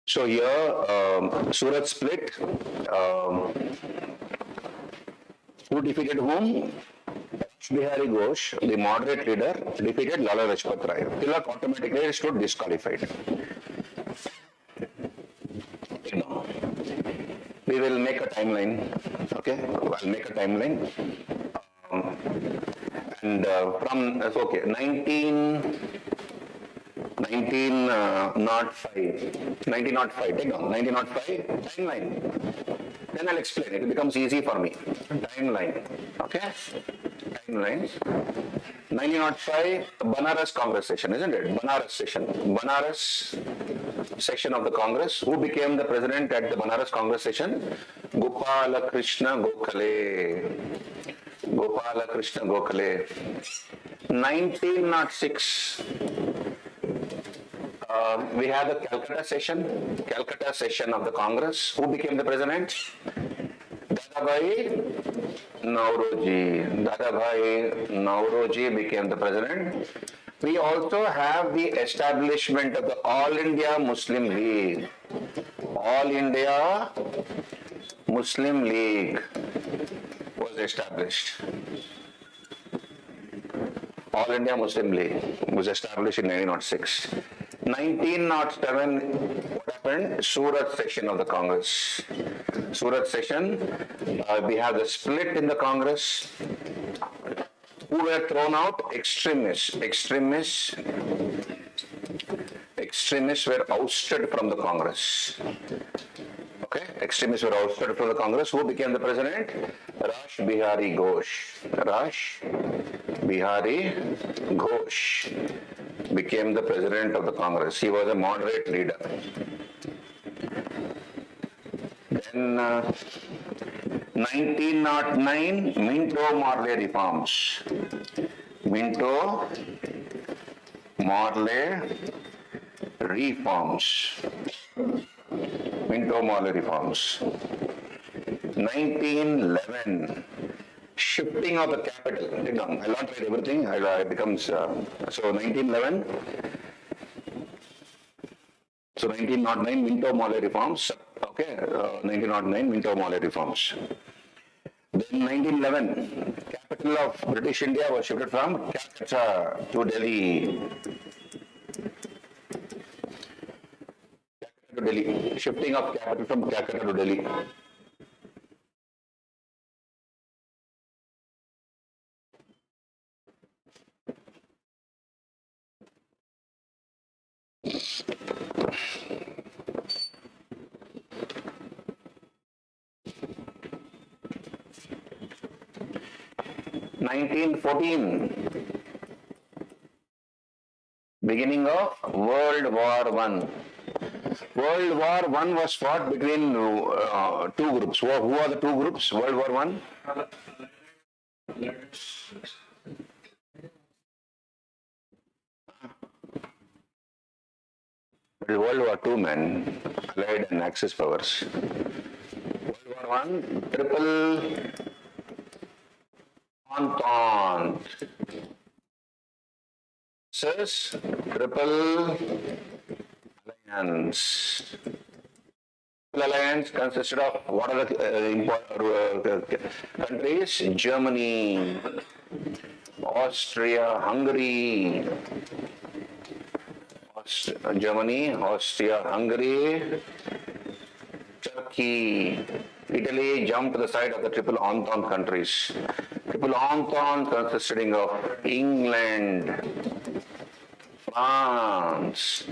So here, Surat split. Who defeated whom? Bihari Ghosh, the moderate leader, defeated Lala Lajpat Rai. Tilak automatically stood disqualified. We will make a timeline. Okay, I'll make a timeline. And from, okay, 1905, take down, 1905, timeline. Then I'll explain, it becomes easy for me. Timeline, okay? Timeline. 1905, Banaras Congress session, isn't it? Banaras session. Banaras session of the Congress. Who became the president at the Banaras Congress session? Gopala Krishna Gokhale. Gopala Krishna Gokhale. 1906. We had the Calcutta session of the Congress. Who became the president? Dadabhai Nauroji became the president. We also have the establishment of the All India Muslim League. All India Muslim League was established. All India Muslim League was established in 1906. 1907, what happened? Surat session of the Congress. Surat session, we have the split in the Congress. Who were thrown out? Extremists. Extremists were ousted from the Congress. Okay, extremists were ousted from the Congress. Who became the president? Rash Bihari Ghosh. Rash Bihari Ghosh became the president of the Congress. He was a moderate leader. Then 1909, Minto-Morley reforms. Minto-Morley reforms. Minto-Morley reforms. 1911, shifting of the capital. I'll not write everything. It becomes so 1911. So 1909, Minto-Morley reforms. Okay, 1909, Minto-Morley reforms. Then 1911, capital of British India was shifted from Calcutta to Delhi. Shifting of capital from Calcutta to Delhi. Beginning of World War I. World War I was fought between two groups. Who are the two groups? World War I? World War II, man. Allied and Axis powers. World War I, Triple Entente. Says Triple Alliance. Triple Alliance consisted of what are the countries? Germany, Austria, Hungary. Germany, Austria, Hungary, Turkey, Italy jumped to the side of the Triple Entente countries. Triple Entente consisting of England, France,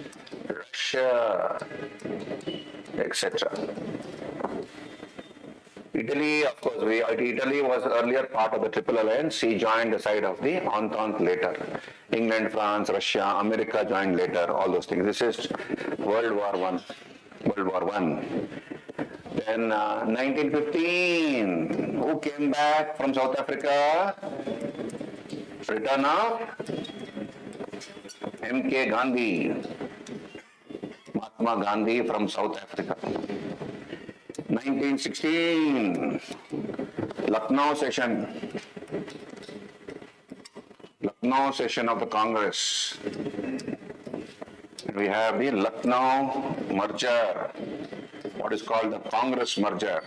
Russia, etc. Italy, of course, Italy was earlier part of the Triple Alliance. He joined the side of the Entente later. England, France, Russia, America joined later, all those things. This is World War I. World War I. Then 1915, who came back from South Africa? Return of M.K. Gandhi. Mahatma Gandhi from South Africa. 1916, Lucknow session. Lucknow session of the Congress. We have the Lucknow merger, what is called the Congress merger.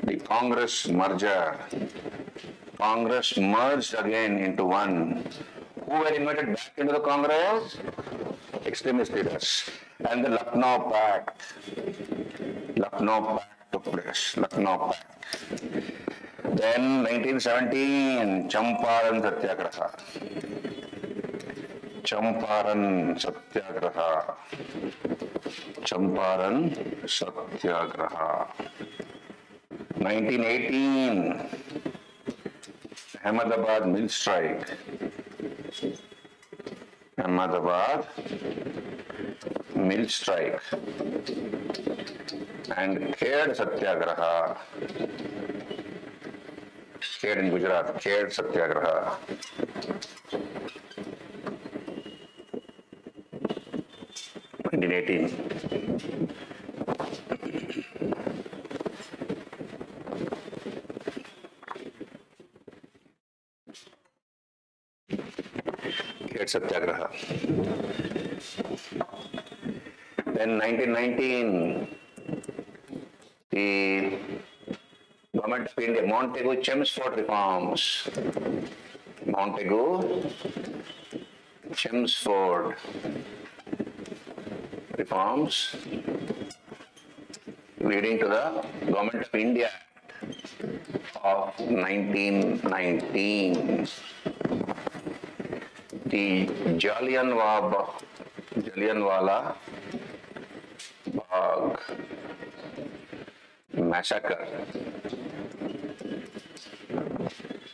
The Congress merger. Congress merged again into one. Who were invited back into the Congress? Extremist leaders. And the Lucknow Pact. Lucknow Pact took place. Lucknow Pact. Then 1917, Champaran Satyagraha. Champaran Satyagraha. Champaran Satyagraha. 1918, Ahmedabad mill strike. Ahmedabad mill strike. And Khed Satyagraha. Khed in Gujarat, Khed Satyagraha. In 1918. Khed Satyagraha. Then 1919, the Government of India, Montagu-Chelmsford reforms. Montagu-Chelmsford reforms leading to the Government of India of 1919. The Jallianwala Bagh massacre.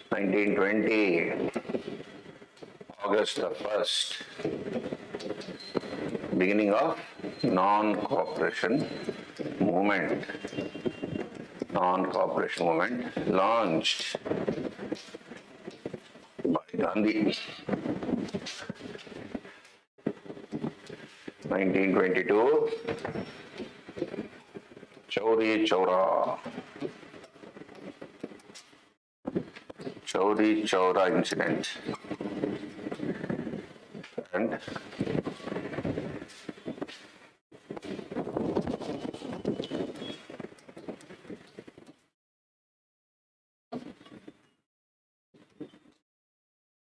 1920, August the 1st, beginning of non-cooperation movement. Non-cooperation movement launched by Gandhi. 1922, Chauri Chaura incident. And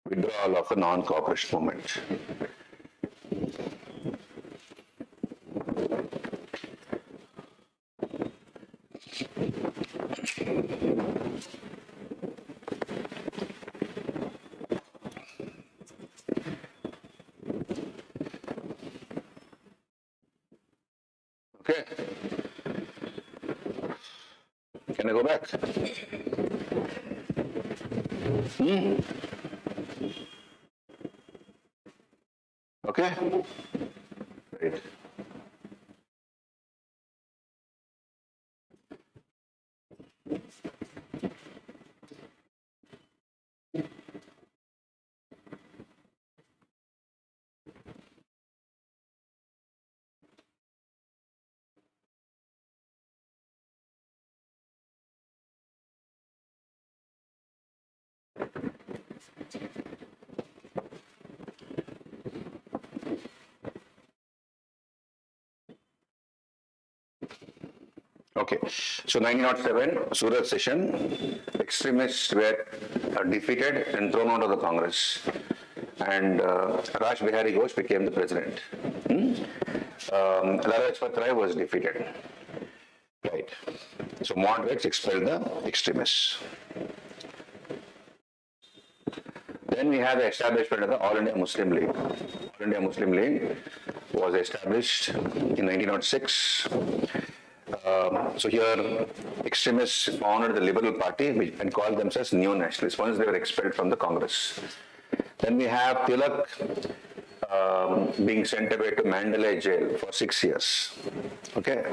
withdrawal of a non-cooperation movement. Okay. Can I go back? Okay. Right. Okay, so 1907, Surat session, extremists were defeated and thrown out of the Congress, and Raj Bihari Ghosh became the president. Lala Lajpat Rai was defeated. Right. So moderates expelled the extremists. Then we have the establishment of the All India Muslim League. All India Muslim League was established in 1906. So here, extremists founded the Liberal Party and called themselves neo-nationalists once they were expelled from the Congress. Then we have Tilak being sent away to Mandalay jail for 6 years. Okay,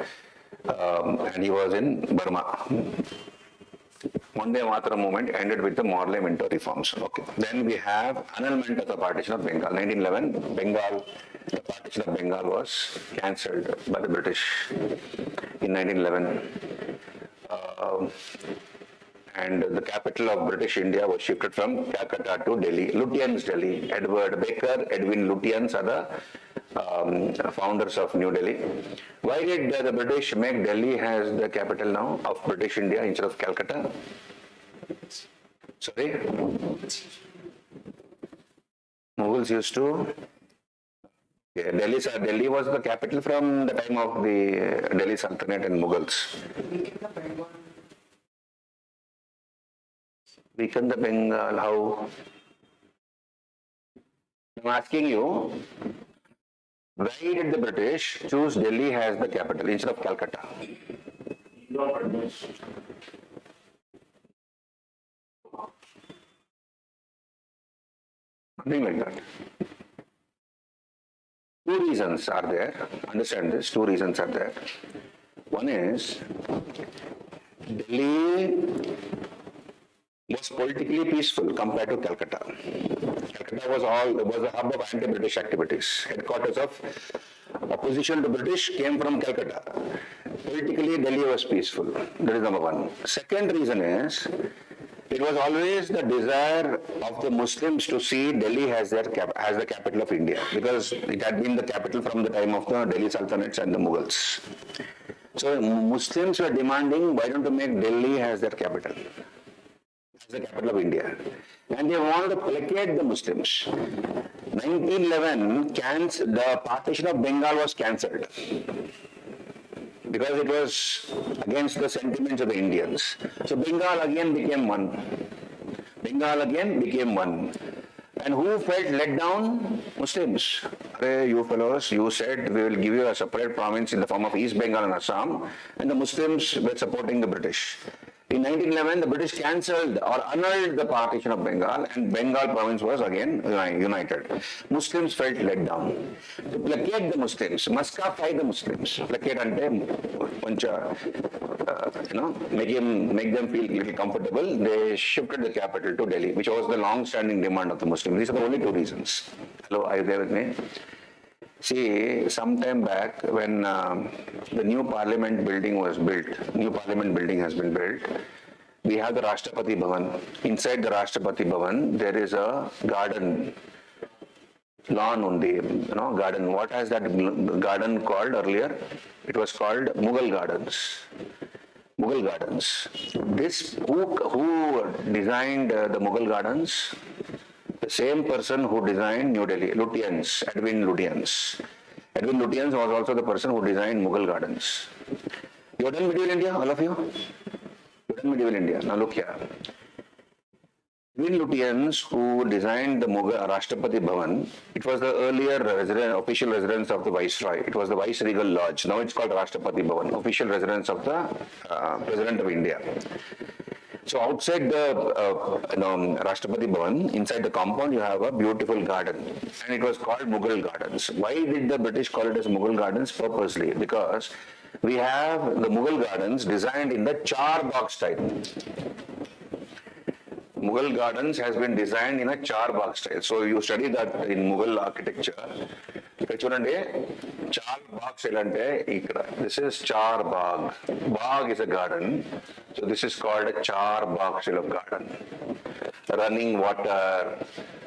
and he was in Burma. Vande Mataram movement ended with the Morley Minto reforms. Okay. Then we have annulment of the partition of Bengal. 1911, the partition of Bengal was cancelled by the British in 1911. and the capital of British India was shifted from Calcutta to Delhi. Lutyens Delhi. Edward Baker, Edwin Lutyens are the founders of New Delhi. Why did the British make Delhi as the capital now of British India instead of Calcutta? Sorry? Mughals used to. Yeah, Delhi was the capital from the time of the Delhi Sultanate and Mughals. Weaken the Bengal, how? I'm asking you, why did the British choose Delhi as the capital instead of Calcutta? Nothing like that. Two reasons are there. Understand this, two reasons are there. One is, Delhi was politically peaceful compared to Calcutta. Calcutta was the hub of anti-British activities. Headquarters of opposition to British came from Calcutta. Politically, Delhi was peaceful. That is number one. Second reason is, it was always the desire of the Muslims to see Delhi as the capital of India, because it had been the capital from the time of the Delhi Sultanates and the Mughals. So Muslims were demanding, why don't you make Delhi as their capital, as the capital of India? And they wanted to placate the Muslims. 1911, the partition of Bengal was cancelled, because it was against the sentiments of the Indians. So Bengal again became one. Bengal again became one. And who felt let down? Muslims. Hey, you fellows, you said we will give you a separate province in the form of East Bengal and Assam, and the Muslims were supporting the British. In 1911, the British cancelled or annulled the partition of Bengal, and Bengal province was again united. Muslims felt let down. To placate the Muslims, maskafy the Muslims, placate ante make them feel little comfortable, they shifted the capital to Delhi, which was the long-standing demand of the Muslims. These are the only two reasons. Hello, are you there with me? See, sometime back when the new parliament building was built, new parliament building has been built, we have the Rashtrapati Bhavan. Inside the Rashtrapati Bhavan, there is a garden, lawn on the garden. What has that garden called earlier? It was called Mughal Gardens. Mughal Gardens. Who designed the Mughal Gardens? The same person who designed New Delhi, Lutyens, Edwin Lutyens. Edwin Lutyens was also the person who designed Mughal Gardens. You have done medieval India, all of you? You have done medieval India. Now look here. Edwin Lutyens, who designed the Mughal Rashtrapati Bhavan, it was the earlier official residence of the Viceroy. It was the Viceregal Lodge. Now it's called Rashtrapati Bhavan, official residence of the President of India. So outside the Rashtrapati Bhavan, inside the compound, you have a beautiful garden, and it was called Mughal Gardens. Why did the British call it as Mughal Gardens? Purposely, because we have the Mughal Gardens designed in the char box style. Mughal Gardens has been designed in a char box style. So you study that in Mughal architecture. Char box style. This is char bagh. Bagh is a garden. So this is called a char box style of garden. Running water.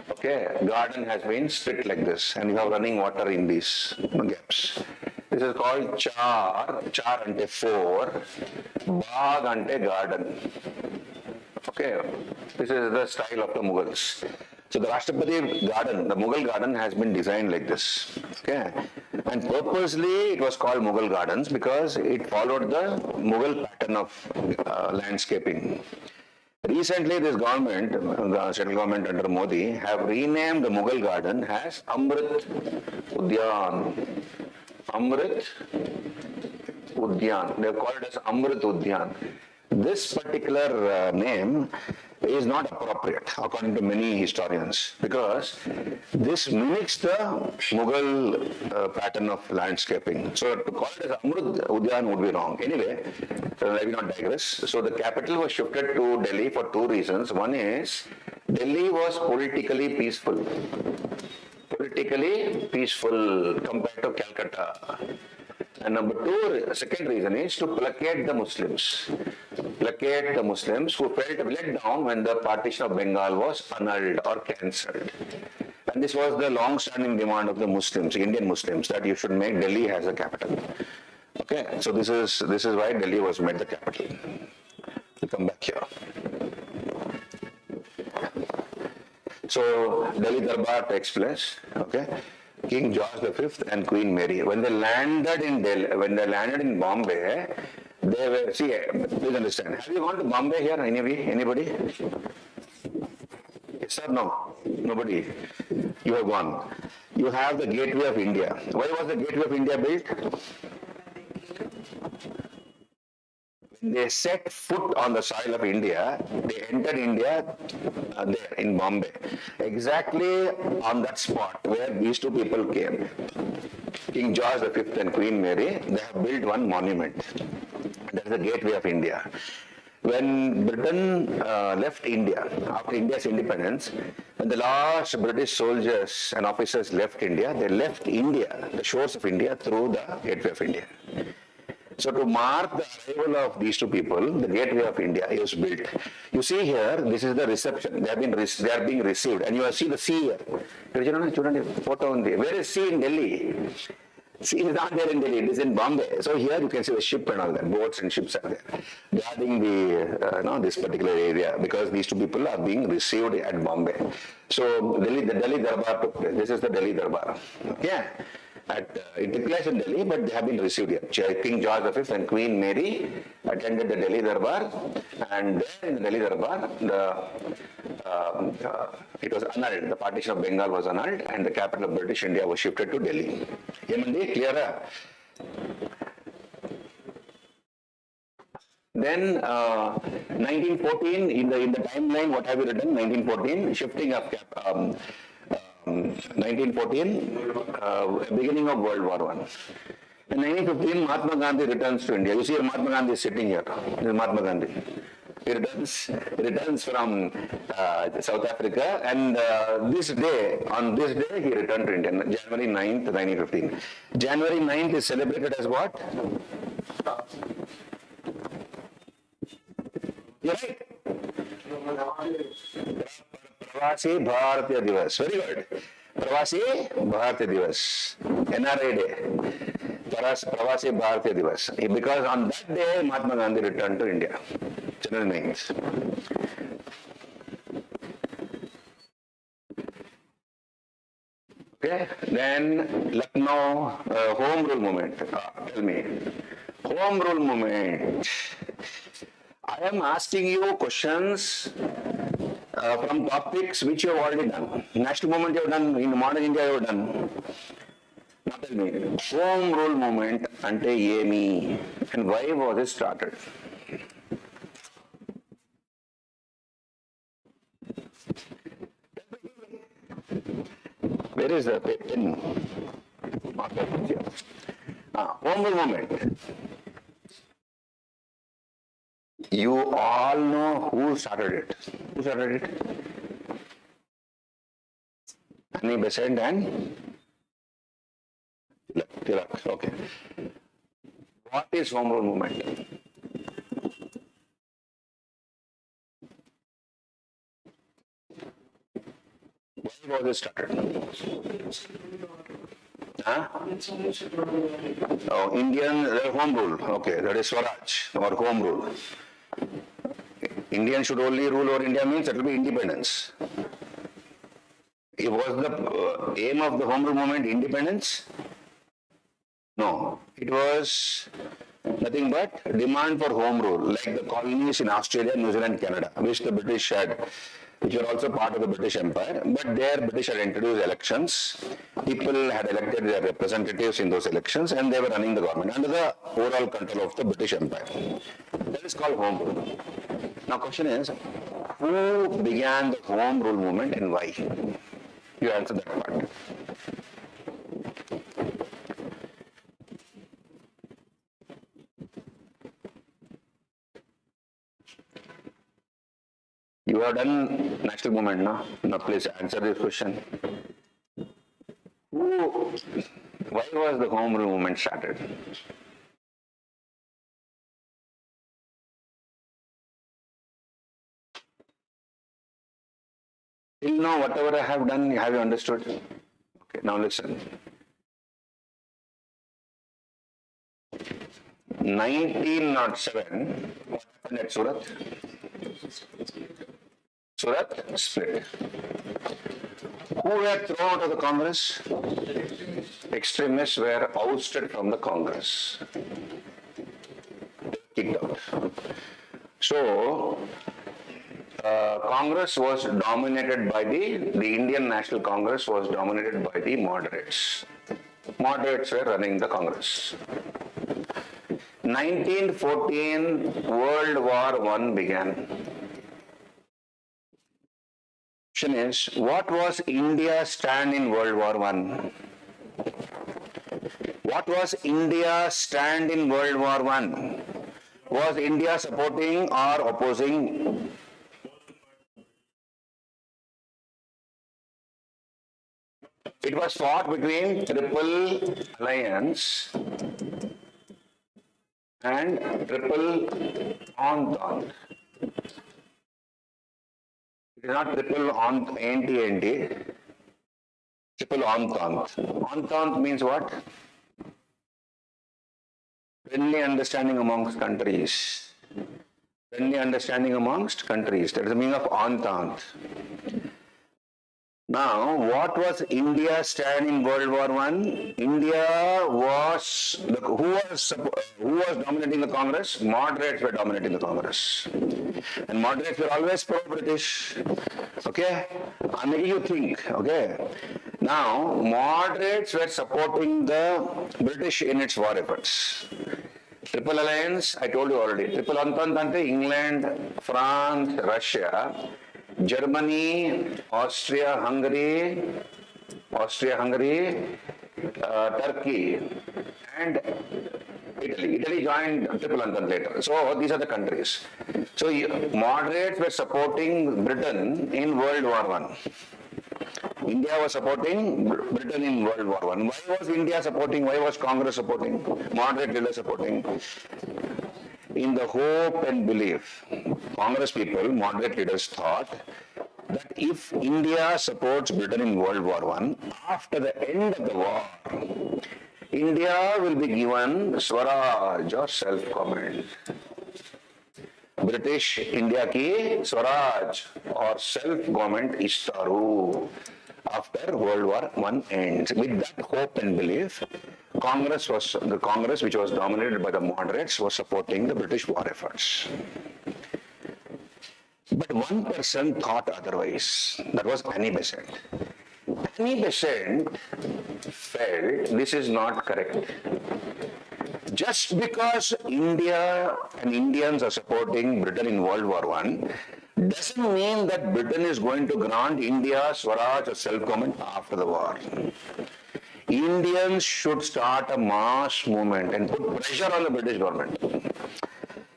Okay, garden has been split like this, and you have running water in these gaps. This is called char ante 4, bagh ante garden. Okay, this is the style of the Mughals. So the Rashtrapati garden, the Mughal garden has been designed like this. Okay, and purposely it was called Mughal Gardens because it followed the Mughal pattern of landscaping. Recently, this government, the central government under Modi, have renamed the Mughal garden as Amrit Udyan. Amrit Udyan. They have called it as Amrit Udyan. This particular name is not appropriate according to many historians because this mimics the Mughal pattern of landscaping. So to call it as Amrit Udyan would be wrong. Anyway, let me not digress. So the capital was shifted to Delhi for two reasons. One is Delhi was politically peaceful. Politically peaceful compared to Calcutta. And number two, second reason is to placate the Muslims. placate the Muslims who felt let down when the partition of Bengal was annulled or cancelled. And this was the long-standing demand of the Muslims, Indian Muslims, that you should make Delhi as a capital. Okay, so this is why Delhi was made the capital. We'll come back here. So Delhi Darbar takes place. Okay, King George V and Queen Mary. When they landed in Bombay, they were, see, please understand. Have you gone to Bombay here? Anybody? Yes or no? Nobody. You have gone. You have the Gateway of India. Why was the Gateway of India built? They set foot on the soil of India, they entered India there in Bombay, exactly on that spot where these two people came. King George V and Queen Mary, they have built one monument. That is the Gateway of India. When Britain left India, after India's independence, when the last British soldiers and officers left India, they left India, the shores of India, through the Gateway of India. So to mark the arrival of these two people, the Gateway of India is built. You see here, this is the reception. They are being received, and you see the sea here. Photo on the. Where is sea in Delhi? Sea is not there in Delhi. It is in Bombay. So here you can see the ship and all that. Boats and ships are there, guarding the this particular area, because these two people are being received at Bombay. So the Delhi Darbar took place. This is the Delhi Darbar. Okay. It took place in Delhi, but they have been received here. King George V and Queen Mary attended the Delhi Darbar, and there in the Delhi Darbar, it was annulled. The partition of Bengal was annulled, and the capital of British India was shifted to Delhi. Yemandi, clear? Then 1914, in the timeline, what have you written? 1914, shifting of 1914, beginning of World War I. In 1915, Mahatma Gandhi returns to India. You see, Mahatma Gandhi is sitting here. This is Mahatma Gandhi. He returns from South Africa, and on this day, he returned to India, January 9th, 1915. January 9th is celebrated as what? You're right. Pravasi Bharatiya Divas. Very good. Pravasi Bharatiya Divas. NRA Day. Pravasi Bharatiya Divas. Because on that day, Mahatma Gandhi returned to India. January 9th. Okay. Then Lucknow Home Rule Movement. Tell me. Home Rule Movement. I am asking you questions from topics which you have already done. National movement you have done, in modern India you have done. Now tell me, Home Rule Movement ante yemi, and why was it started? Where is the pen? Home Rule Movement. You all know who started it. Who started it? Annie Besant and Tilak. Okay. What is Home Rule Movement? Why was it started? Huh? Oh, Indian Home Rule. Okay, that is Swaraj or Home Rule. Indian should only rule over India means it will be independence. Was the aim of the Home Rule Movement independence? No. It was nothing but demand for home rule, like the colonies in Australia, New Zealand, Canada, which the British had, which were also part of the British Empire, but there British had introduced elections. People had elected their representatives in those elections, and they were running the government under the overall control of the British Empire. That is called Home Rule. Now question is, who began the Home Rule movement and why? You answer that part. You have done national movement, no? Now please answer this question. Why was the Home Rule movement started? Till now, whatever I have done, have you understood? Okay, now listen. 1907, what happened at Surat? Surat split. Who were thrown out of the Congress? Extremists were ousted from the Congress. Kicked out. So, Congress was dominated by the Indian National Congress was dominated by the moderates. Moderates were running the Congress. 1914, World War I began. Question is, what was India's stand in World War I? What was India's stand in World War I? Was India supporting or opposing? It was fought between Triple Alliance and Triple Entente. It is not Triple Entente, Triple Entente. Entente means what? Friendly understanding amongst countries. Friendly understanding amongst countries. That is the meaning of Entente. Now, what was India's stand in World War I? India was, who was dominating the Congress? Moderates were dominating the Congress. And moderates were always pro-British. Okay? I'm making you think. Okay? Now, moderates were supporting the British in its war efforts. Triple Alliance, I told you already. Triple Entente, England, France, Russia, Germany, Austria-Hungary, Turkey, and Italy. Italy joined Triple Entente later. So these are the countries. So moderates were supporting Britain in World War I. India was supporting Britain in World War I. Why was India supporting? Why was Congress supporting? Moderate leaders supporting? In the hope and belief, Congress people, moderate leaders thought that if India supports Britain in World War I, after the end of the war, India will be given Swaraj or self-government. British India ki Swaraj or self-government istaru after World War I ends. With that hope and belief, the Congress, which was dominated by the moderates, was supporting the British war efforts. But one person thought otherwise. That was Annie Besant. Annie Besant felt this is not correct. Just because India and Indians are supporting Britain in World War I doesn't mean that Britain is going to grant India Swaraj or self-government after the war. Indians should start a mass movement and put pressure on the British government.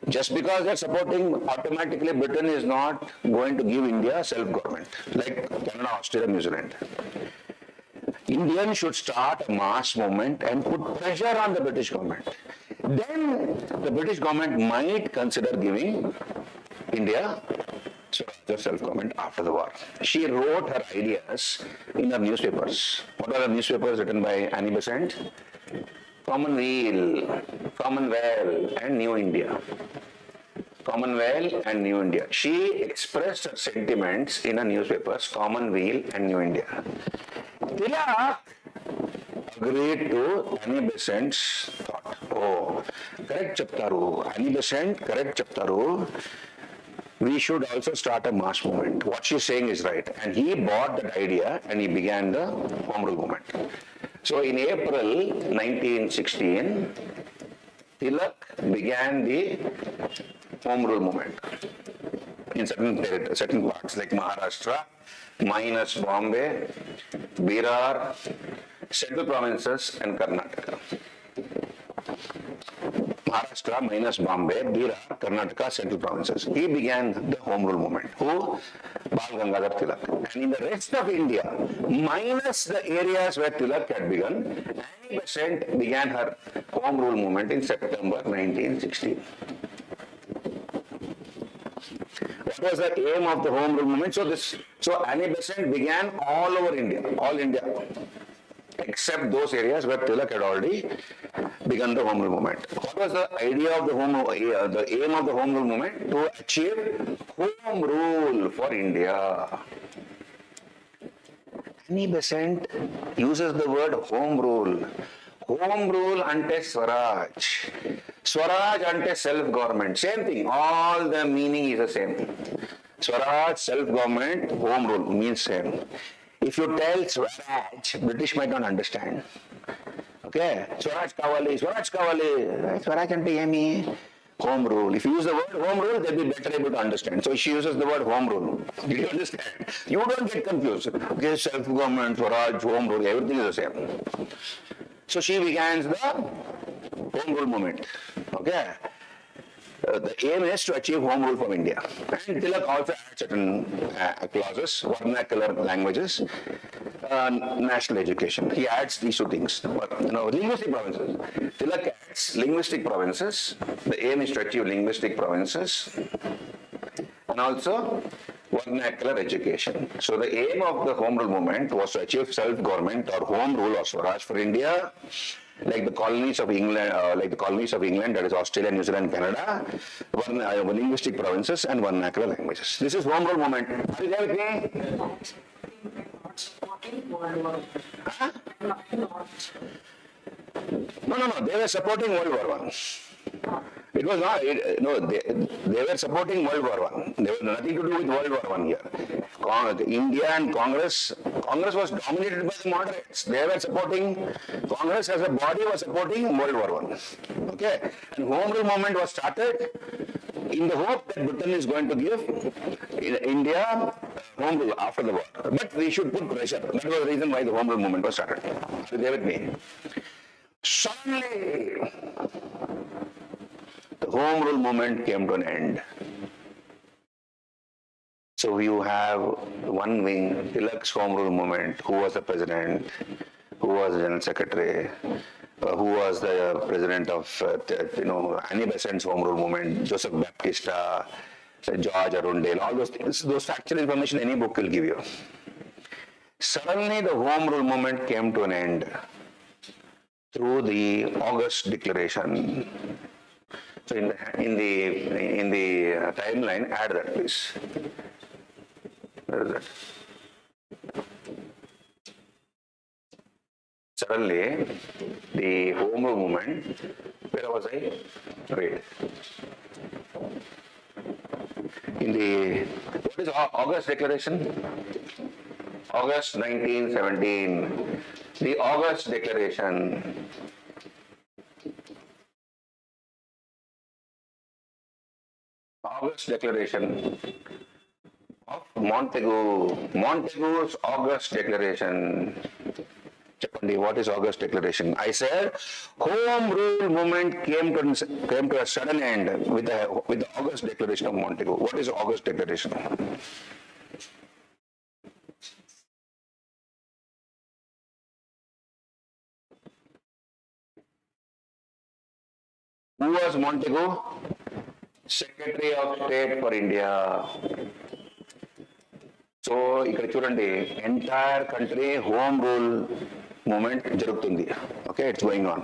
Just because they're supporting, automatically Britain is not going to give India self-government, like Canada, Australia, New Zealand. Indians should start a mass movement and put pressure on the British government. Then the British government might consider giving India self-government after the war. She wrote her ideas in her newspapers. What are the newspapers written by Annie Besant? Commonweal, and New India. Commonweal and New India. She expressed her sentiments in her newspapers, Commonweal and New India. Tilak agreed to Annie Besant's thought. Oh, correct chaptaru. Annie Besant, correct chaptaru. We should also start a mass movement. What she's saying is right. And he bought that idea and he began the Home Rule movement. So in April 1916, Tilak began the Home Rule movement in certain parts like Maharashtra, minus Bombay, Birar, central provinces and Karnataka. Maharashtra minus Bombay, Birar, Karnataka, central provinces. He began the Home Rule movement. Who? Bal Gangadhar Tilak. And in the rest of India, minus the areas where Tilak had begun, Annie Besant began her Home Rule movement in September 1916. What was the aim of the Home Rule movement? So Annie Besant began all over India, all India, except those areas where Tilak had already begun the Home Rule movement. What was the idea of the the aim of the Home Rule movement? To achieve Home Rule for India. Annie Besant uses the word Home Rule. Home Rule ante Swaraj. Swaraj ante self-government. Same thing. All the meaning is the same. Swaraj, self-government, Home Rule means same. If you tell Swaraj, British might not understand. Okay? Swaraj Kavali, Swaraj ante yemi. Home Rule. If you use the word Home Rule, they'll be better able to understand. So she uses the word Home Rule. Did you understand? You don't get confused. Okay, self-government, Swaraj, Home Rule, everything is the same. So she begins the Home Rule movement. Okay? The aim is to achieve Home Rule from India. And Tilak also adds certain clauses, vernacular languages, national education. He adds these two things. Linguistic provinces. Tilak adds linguistic provinces. The aim is to achieve linguistic provinces. And also vernacular education. So the aim of the Home Rule movement was to achieve self-government or Home Rule or Swaraj for India, like the colonies of England, that is Australia, New Zealand, Canada, linguistic provinces and vernacular languages. This is Home Rule movement. Are you there with me? Huh? No. They were supporting World War I. It was not, they were supporting World War I. There was nothing to do with World War I here. India and Congress was dominated by the moderates. They were supporting, Congress as a body was supporting World War I. Okay? And Home Rule movement was started in the hope that Britain is going to give India Home Rule after the war. But we should put pressure. That was the reason why the Home Rule movement was started. Are you there with me? Suddenly, the Home Rule movement came to an end. So you have one wing, Tilak's Home Rule movement, who was the president, who was the general secretary, who was the president of, Annie Besant's Home Rule movement, Joseph Baptista, George Arundel, all those things. Those factual information any book will give you. Suddenly the Home Rule movement came to an end through the August Declaration. So in the timeline, add that please. Where is that? Suddenly, the Home Rule movement, where was I? Wait. What is August Declaration? August 1917. The August Declaration. August Declaration of Montagu. Montagu's August Declaration. Chapandi, what is August Declaration? I said Home Rule movement came to a sudden end with the August Declaration of Montagu. What is August Declaration? Who was Montagu? Secretary of State for India. So, ఇక్కడ చూడండి, entire country home rule movement జరుగుతుంది. Okay, it's going on.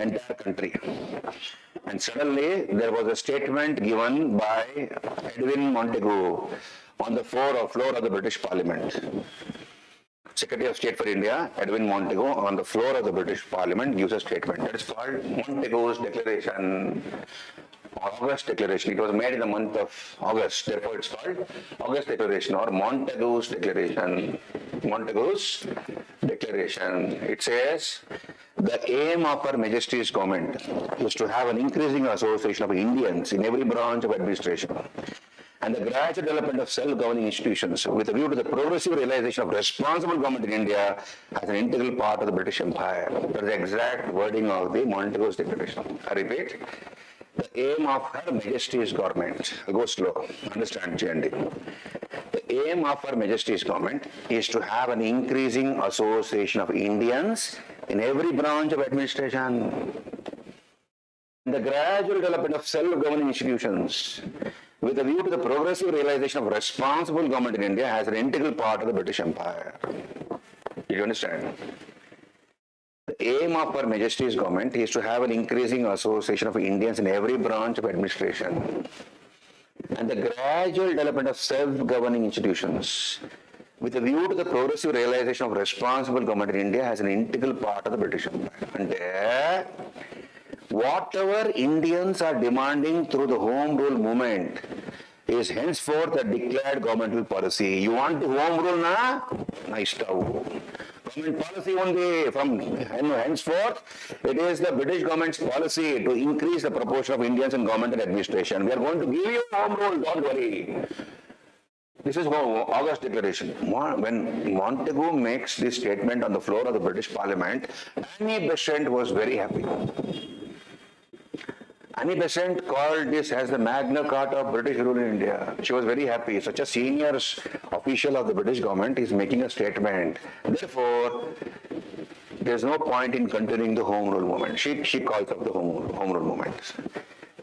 Entire country. And suddenly there was a statement given by Edwin Montagu on the floor of the British Parliament. Secretary of State for India, Edwin Montagu, on the floor of the British Parliament gives a statement. That is called Montagu's Declaration. August Declaration. It was made in the month of August. Therefore, it's called August Declaration or Montagu's Declaration. Montagu's Declaration. It says, the aim of Her Majesty's government is to have an increasing association of Indians in every branch of administration and the gradual development of self-governing institutions with a view to the progressive realization of responsible government in India as an integral part of the British Empire. That is the exact wording of the Montagu's Declaration. I repeat, the aim of Her Majesty's government, I'll go slow, understand GND. The aim of Her Majesty's government is to have an increasing association of Indians in every branch of administration, the gradual development of self-governing institutions with a view to the progressive realization of responsible government in India as an integral part of the British Empire. Do you understand? The aim of Her Majesty's government is to have an increasing association of Indians in every branch of administration and the gradual development of self-governing institutions with a view to the progressive realization of responsible government in India as an integral part of the British Empire. And whatever Indians are demanding through the Home Rule movement is henceforth a declared governmental policy. You want to Home Rule na? Nice government policy only from henceforth. It is the British government's policy to increase the proportion of Indians in government and administration. We are going to give you Home Rule, don't worry. This is August Declaration. When Montagu makes this statement on the floor of the British Parliament, Annie Besant was very happy. Annie Besant called this as the Magna Carta of British rule in India. She was very happy. Such a senior official of the British government is making a statement. Therefore, there's no point in continuing the Home Rule movement. She calls up the Home Rule movement.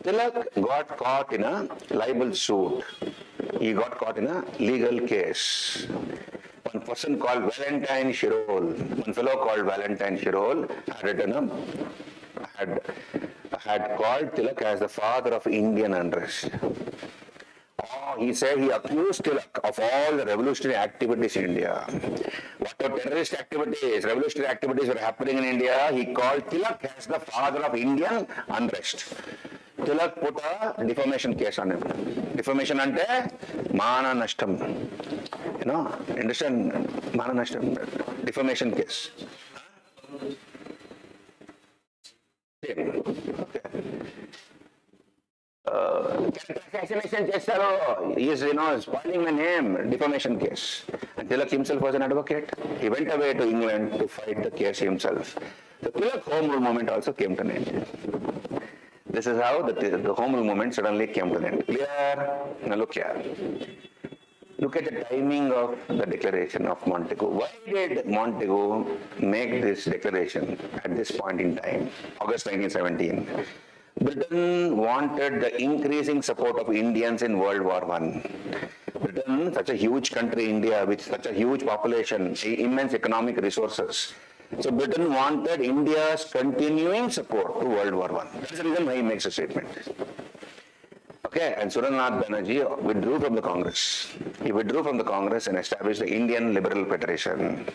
Tilak got caught in a libel suit. He got caught in a legal case. One person called Valentine Shirole, one fellow called Valentine Shirole had called Tilak as the father of Indian unrest. He said he accused Tilak of all the revolutionary activities in India. Whatever terrorist activities, revolutionary activities were happening in India, he called Tilak as the father of Indian unrest. Tilak put a defamation case on him. Defamation ante mana nashtam. You know, understand? Mana nashtam. Defamation case. Okay. Assassination chestaro. He is, spoiling my name. Defamation case. And Tilak himself was an advocate. He went away to England to fight the case himself. The Tilak Home Rule movement also came to an end. This is how the Home Rule movement suddenly came to an end. Clear? Now look here. Look at the timing of the declaration of Montagu. Why did Montagu make this declaration at this point in time, August 1917? Britain wanted the increasing support of Indians in World War I. Britain, such a huge country, India, with such a huge population, immense economic resources. So Britain wanted India's continuing support to World War I. That's the reason why he makes a statement. Okay, and Surendranath Banerjee withdrew from the Congress. He withdrew from the Congress and established the Indian Liberal Federation.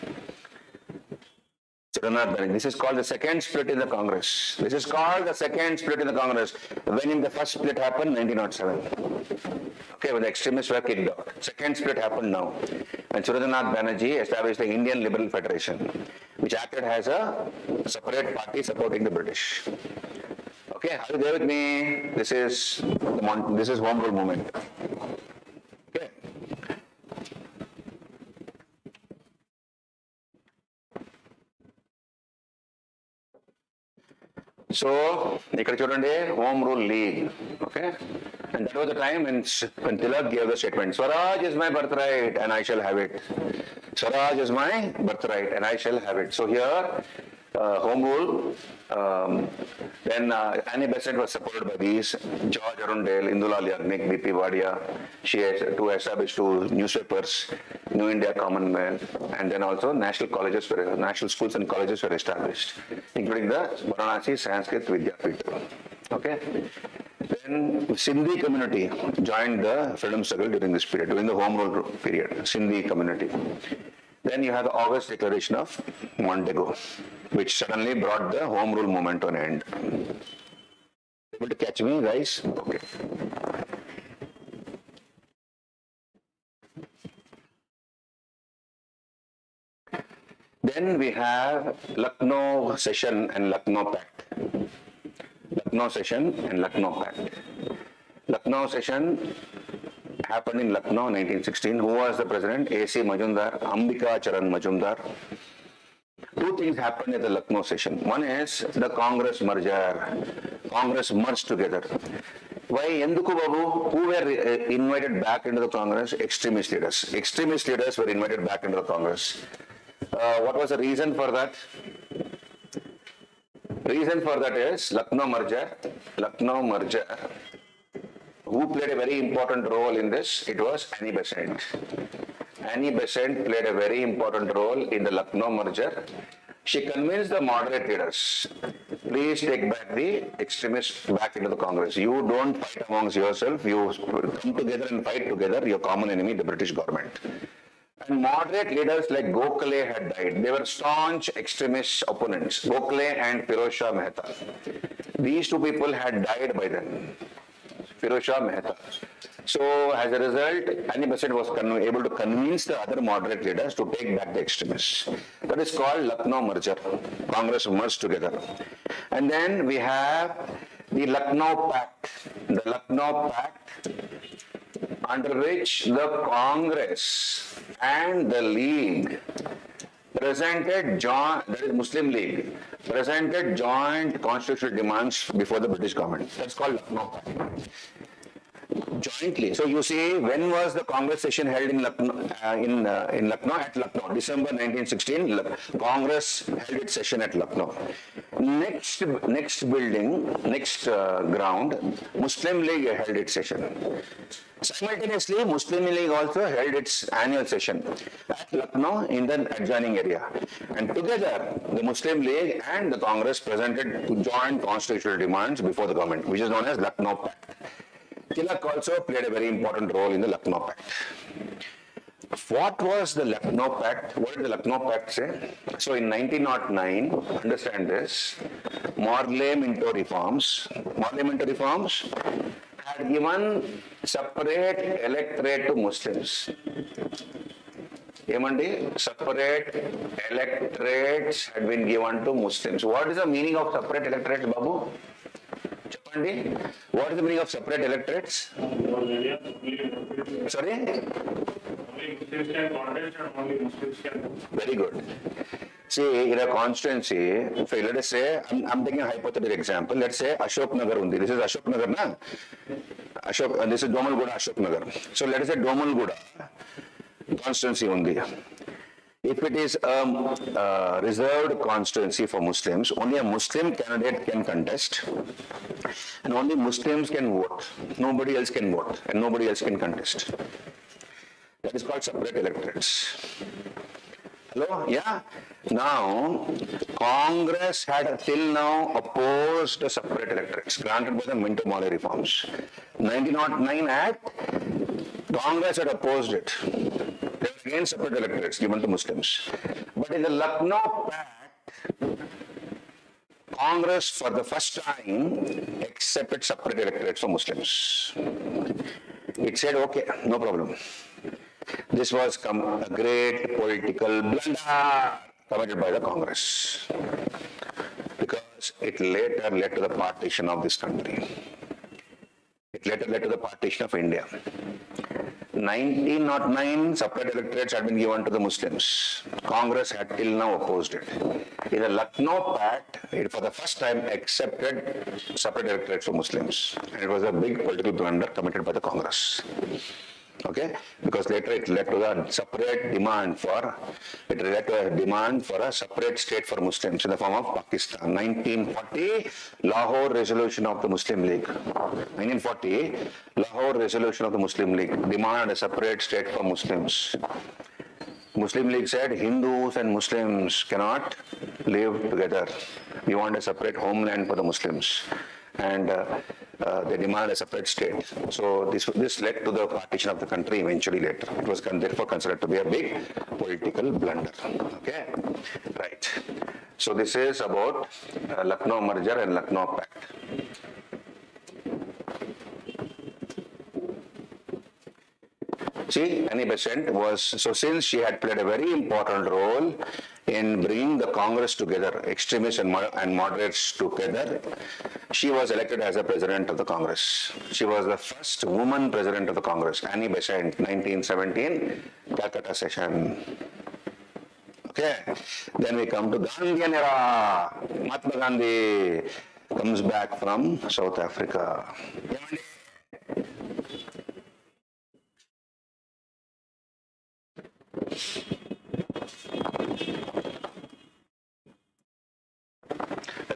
Surendranath Banerjee. This is called the second split in the Congress. This is called the second split in the Congress. When in the first split happened, 1907. Okay, when the extremists were kicked out. Second split happened now. And Surendranath Banerjee established the Indian Liberal Federation, which acted as a separate party supporting the British. Okay, are you there with me? This is Home Rule movement. Okay. So, ఇక్కడ చూడండి Home Rule League. Okay, and that was the time when Tilak gave the statement, Swaraj is my birthright and I shall have it. Swaraj is my birthright and I shall have it. So here, Home Rule, then Annie Besant was supported by these, George Arundel, Indulal Yagnik, B.P. Wadia. She established two newspapers, New India Commonwealth, and then also national schools and colleges were established, including the Varanasi Sanskrit Vidyapith. Okay. Then Sindhi community joined the freedom struggle during this period, during the Home Rule period, Sindhi community. Then you have the August Declaration of Montagu, which suddenly brought the Home Rule movement to an end. Able to catch me, guys? Okay. Then we have Lucknow Session and Lucknow Pact. Lucknow Session and Lucknow Pact. Lucknow Session happened in Lucknow, 1916. Who was the president? A.C. Majumdar, Ambika Charan Majumdar. Two things happened at the Lucknow session. One is the Congress merger. Congress merged together. Why? Enduku Babu? Who were invited back into the Congress? Extremist leaders. Extremist leaders were invited back into the Congress. What was the reason for that? Reason for that is Lucknow merger Who played a very important role in this? It was Annie Besant. Annie Besant played a very important role in the Lucknow merger. She convinced the moderate leaders, please take back the extremists back into the Congress. You don't fight amongst yourself, you come together and fight together your common enemy, the British government. And moderate leaders like Gokhale had died. They were staunch extremist opponents, Gokhale and Firoz Shah Mehta. These two people had died by then. Firoz Shah Mehta. So, as a result, Annie Besant was able to convince the other moderate leaders to take back the extremists. That is called Lucknow merger. Congress merged together. And then we have the Lucknow Pact. The Lucknow Pact, under which the Congress and the League presented joint, that is Muslim League, presented joint constitutional demands before the British government. That's called Lucknow Pact. Jointly. So you see, when was the Congress session held in Lucknow? In Lucknow, at Lucknow, December 1916. Congress held its session at Lucknow. Next building, next ground, Muslim League held its session. Simultaneously, Muslim League also held its annual session at Lucknow in the adjoining area. And together, the Muslim League and the Congress presented joint constitutional demands before the government, which is known as Lucknow Pact. Tilak also played a very important role in the Lucknow Pact. What was the Lucknow Pact? What did the Lucknow Pact say? So in 1909, understand this, Morley-Minto reforms had given separate electorate to Muslims. Separate electorates had been given to Muslims. What is the meaning of separate electorates, Babu? What is the meaning of separate electorates? Sorry? Only Muslims can contest and only Muslims can. Very good. See, in a constituency, let us say, I'm taking a hypothetical example. Let's say Ashok Nagar undi. This is Ashok Nagar, na? Ashok, this is Domalguda Ashok Nagar. So let us say Domalguda constituency undi. If it is a reserved constituency for Muslims, only a Muslim candidate can contest and only Muslims can vote. Nobody else can vote and nobody else can contest. That is called separate electorates. Hello? Yeah? Now, Congress had till now opposed the separate electorates granted by the Minto-Morley reforms. 1909 Act, Congress had opposed it. They were against separate electorates given to Muslims. But in the Lucknow Pact, Congress for the first time accepted separate electorates for Muslims. It said, okay, no problem. This was a great political blunder committed by the Congress because it later led to the partition of this country. It later led to the partition of India. 1909 separate electorates had been given to the Muslims. Congress had till now opposed it. In the Lucknow Pact, it for the first time accepted separate electorates for Muslims. And it was a big political blunder committed by the Congress. Okay, because later it led to a separate demand for, a separate state for Muslims in the form of Pakistan. 1940, Lahore Resolution of the Muslim League. 1940, Lahore Resolution of the Muslim League demanded a separate state for Muslims. Muslim League said Hindus and Muslims cannot live together. We want a separate homeland for the Muslims. And they demanded a separate state. So this led to the partition of the country eventually later. It was therefore considered to be a big political blunder. Okay, right. So this is about Lucknow merger and Lucknow Pact. See, Annie Besant was, so since she had played a very important role in bringing the Congress together, extremists and moderates together, she was elected as a president of the Congress. She was the first woman president of the Congress, Annie Besant, 1917, Calcutta session. Okay, then we come to Gandhian era. Mahatma Gandhi comes back from South Africa.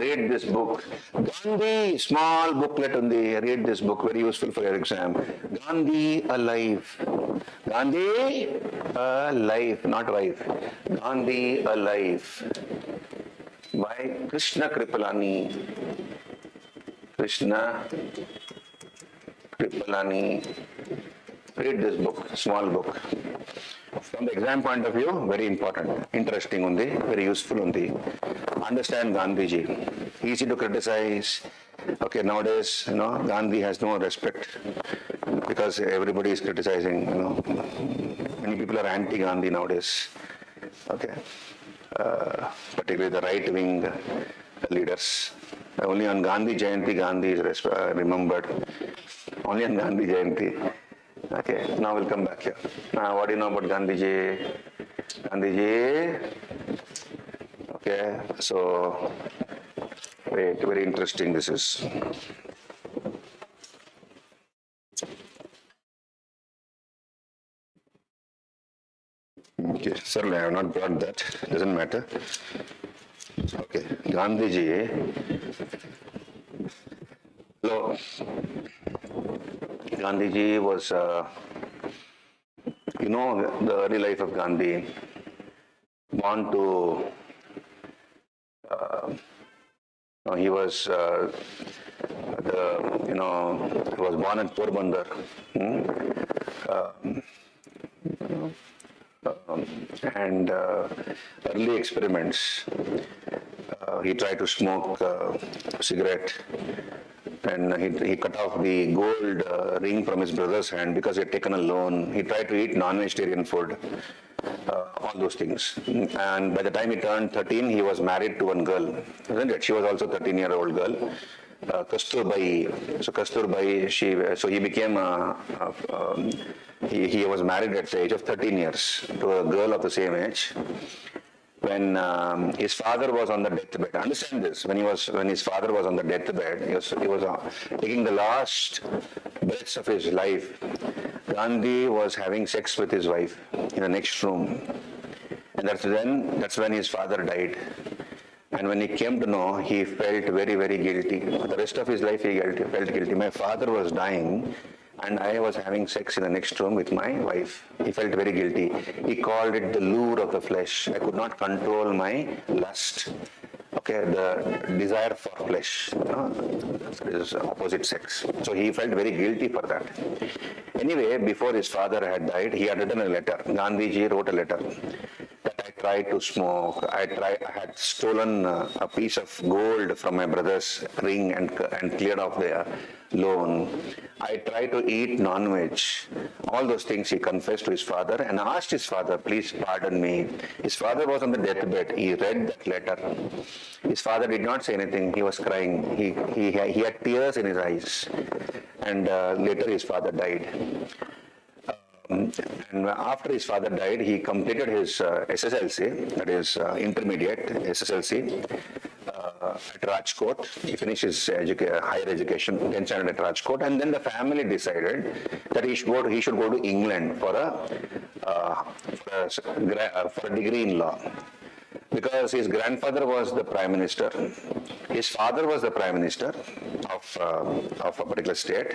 Read this book. Gandhi, small booklet on the, read this book, very useful for your exam. Gandhi alive. Gandhi alive, not wife. Gandhi alive. By Krishna Kripalani. Krishna Kripalani. Read this book, small book. From the exam point of view, very important, interesting undi, very useful undi. Understand Gandhiji. Easy to criticize. Okay, nowadays, Gandhi has no respect because everybody is criticizing, Many people are anti-Gandhi nowadays. Okay. Particularly the right-wing leaders. Only on Gandhi Jayanti, Gandhi is remembered. Only on Gandhi Jayanti. Okay, now we'll come back here. Now, what do you know about Gandhiji? Gandhiji. Okay, so, wait, very interesting this is. Okay, certainly I have not brought that, doesn't matter. Okay, Gandhiji. So, Gandhiji was, the early life of Gandhi, born to, he was, he was born at Porbandar. And early experiments, he tried to smoke cigarette, and he cut off the gold ring from his brother's hand because he had taken a loan. He tried to eat non-vegetarian food, all those things. And by the time he turned 13, he was married to one girl, isn't it? She was also a 13-year-old girl. Kasturbai. So Kasturbai, so he became he was married at the age of 13 years to a girl of the same age. When his father was on the deathbed, understand this, when his father was on the deathbed, he was taking the last breaths of his life. Gandhi was having sex with his wife in the next room. And that's when his father died. And when he came to know, he felt very, very guilty. For the rest of his life, he felt guilty. My father was dying, and I was having sex in the next room with my wife. He felt very guilty. He called it the lure of the flesh. I could not control my lust. Okay, the desire for flesh, that is opposite sex. So he felt very guilty for that. Anyway, before his father had died, he had written a letter. Gandhiji wrote a letter that I tried to smoke. I had stolen a piece of gold from my brother's ring and cleared off the loan. I tried to eat non-veg. All those things he confessed to his father and asked his father, please pardon me. His father was on the deathbed. He read that letter. His father did not say anything. He was crying. He had tears in his eyes. And later his father died. And after his father died, he completed his SSLC, that is intermediate SSLC, at Rajkot. He finished his higher education, 10th standard at Rajkot, and then the family decided that he should go to England for a degree in law. Because his grandfather was the prime minister, his father was the prime minister of a particular state,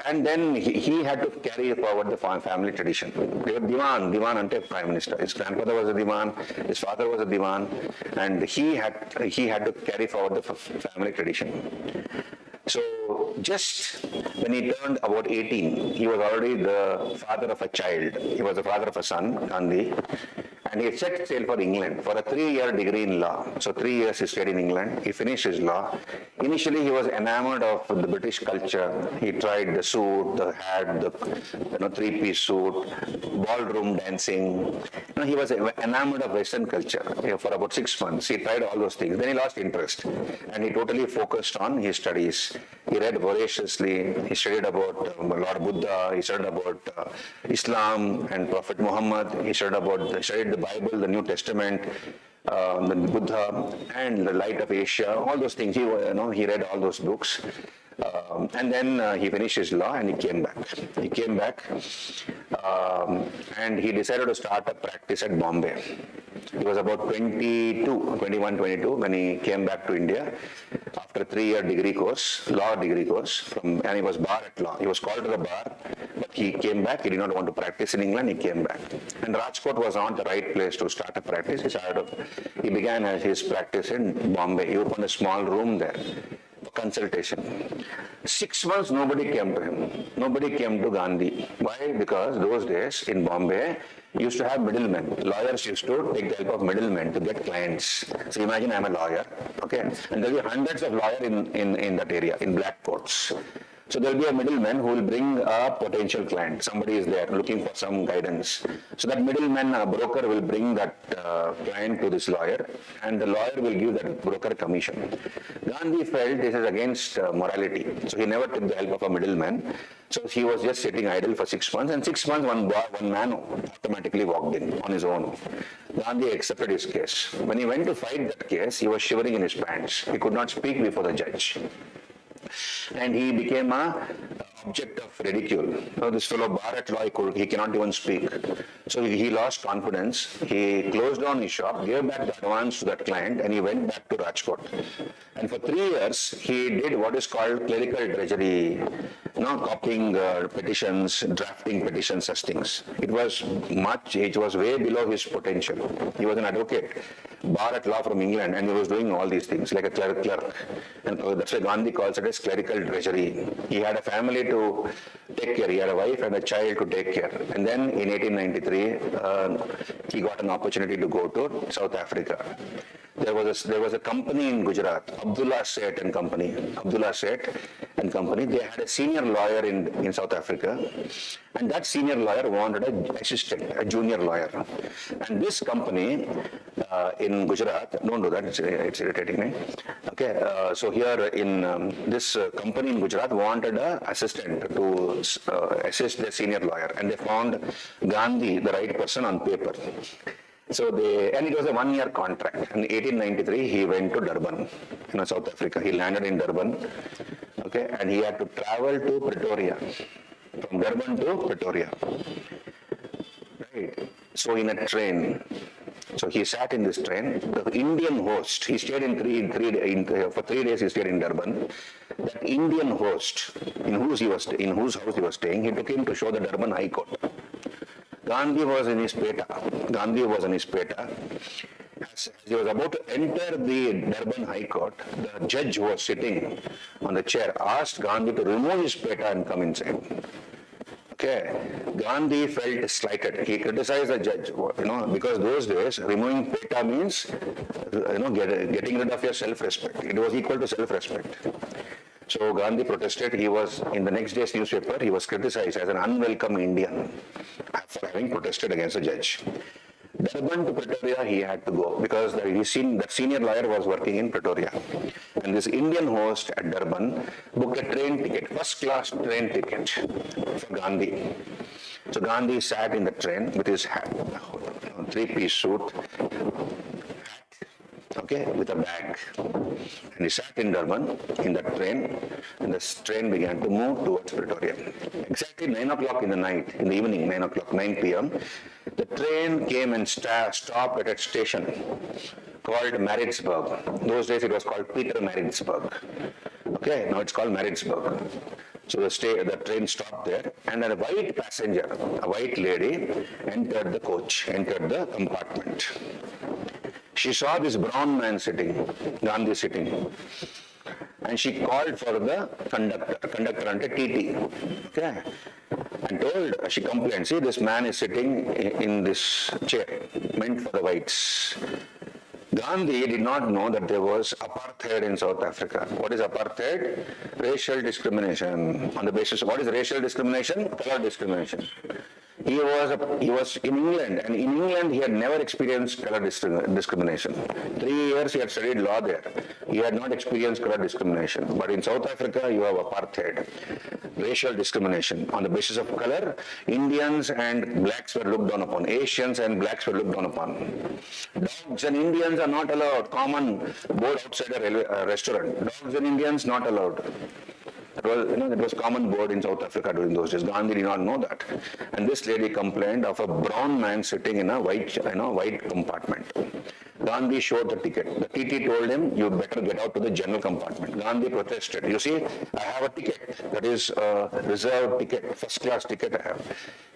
and then he had to carry forward the family tradition. They were diwan ante prime minister. His grandfather was a diwan, his father was a diwan, and he had to carry forward the family tradition. So just when he turned about 18, he was already the father of a child. He was the father of a son, Gandhi. And he set sail for England for a 3-year degree in law. So 3 years he stayed in England. He finished his law. Initially he was enamored of the British culture. He tried the suit, the hat, the 3-piece suit, ballroom dancing. He was enamored of Western culture for about 6 months. He tried all those things. Then he lost interest and he totally focused on his studies. He read voraciously. He studied about Lord Buddha. He studied about Islam and Prophet Muhammad. He studied the Bible, the New Testament, the Buddha, and the Light of Asia. All those things. He read all those books. And then he finished his law and he came back. He came back and he decided to start a practice at Bombay. He was about 21, 22 when he came back to India after a 3-year degree course, law degree course, and he was bar at law. He was called to the bar, but he came back. He did not want to practice in England. He came back. And Rajkot was not the right place to start a practice. He began his practice in Bombay. He opened a small room there for consultation. 6 months, nobody came to him. Nobody came to Gandhi. Why? Because those days in Bombay, used to have middlemen. Lawyers used to take the help of middlemen to get clients. So imagine I'm a lawyer, okay? And there'll be hundreds of lawyers in that area, in black courts. So there'll be a middleman who will bring a potential client. Somebody is there looking for some guidance. So that middleman, a broker, will bring that client to this lawyer, and the lawyer will give that broker commission. Gandhi felt this is against morality. So he never took the help of a middleman. So he was just sitting idle for 6 months, and 6 months one man automatically walked in on his own. Gandhi accepted his case. When he went to fight that case, he was shivering in his pants. He could not speak before the judge. And he became an object of ridicule. So this fellow bar at law, he cannot even speak. So he lost confidence. He closed down his shop, gave back the advance to that client, and he went back to Rajkot. And for 3 years, he did what is called clerical drudgery, copying petitions, drafting petitions, such things. It was way below his potential. He was an advocate, bar at law from England, and he was doing all these things like a clerk. And that's why Gandhi calls it as clerical drudgery. He had a family to take care. He had a wife and a child to take care. And then in 1893, he got an opportunity to go to South Africa. There was a company in Gujarat, Abdullah Seth and Company. They had a senior lawyer in South Africa, and that senior lawyer wanted an assistant, a junior lawyer. And this company in Gujarat, don't do that, it's irritating me. Okay, so here in this company in Gujarat wanted an assistant to assist the senior lawyer, and they found Gandhi, the right person on paper. So and it was a 1-year contract. In 1893, he went to Durban, South Africa. He landed in Durban, okay, and he had to travel to Pretoria, from Durban to Pretoria. Right. So in a train, so he sat in this train. The Indian host, he stayed for 3 days. He stayed in Durban. That Indian host, in whose house he was staying, he took him to show the Durban High Court. Gandhi was in his peta. As he was about to enter the Durban High Court, the judge who was sitting on the chair asked Gandhi to remove his peta and come inside. Okay, Gandhi felt slighted. He criticized the judge, because those days removing peta means, getting rid of your self-respect. It was equal to self-respect. So Gandhi protested. He was, in the next day's newspaper, he was criticized as an unwelcome Indian for having protested against the judge. Durban to Pretoria he had to go because that senior lawyer was working in Pretoria. And this Indian host at Durban booked a train ticket, first-class train ticket for Gandhi. So Gandhi sat in the train with his hat, 3-piece suit, okay, with a bag. And he sat in Durban in that train, and the train began to move towards Pretoria. Exactly 9 o'clock in the evening, 9 p.m., the train came and stopped at a station called Maritzburg. Those days it was called Peter Maritzburg. Okay, now it's called Maritzburg. So the train stopped there, and then a white lady, entered the compartment. She saw this brown man Gandhi sitting, and she called for the conductor and a TT, okay, and she complained, see, this man is sitting in this chair, meant for the whites. Gandhi did not know that there was apartheid in South Africa. What is apartheid? Racial discrimination. On the basis of what is racial discrimination? Color discrimination. He was in England, and in England he had never experienced color discrimination. 3 years he had studied law there. He had not experienced color discrimination. But in South Africa you have apartheid, racial discrimination. On the basis of color, Indians and blacks were looked down upon. Asians and blacks were looked down upon. Dogs and Indians are not allowed. Common board outside a restaurant. Dogs and Indians not allowed. That was common word in South Africa during those days. Gandhi did not know that. And this lady complained of a brown man sitting in a white compartment. Gandhi showed the ticket. The TT told him, you better get out to the general compartment. Gandhi protested. You see, I have a ticket. That is a reserved ticket, first class ticket I have.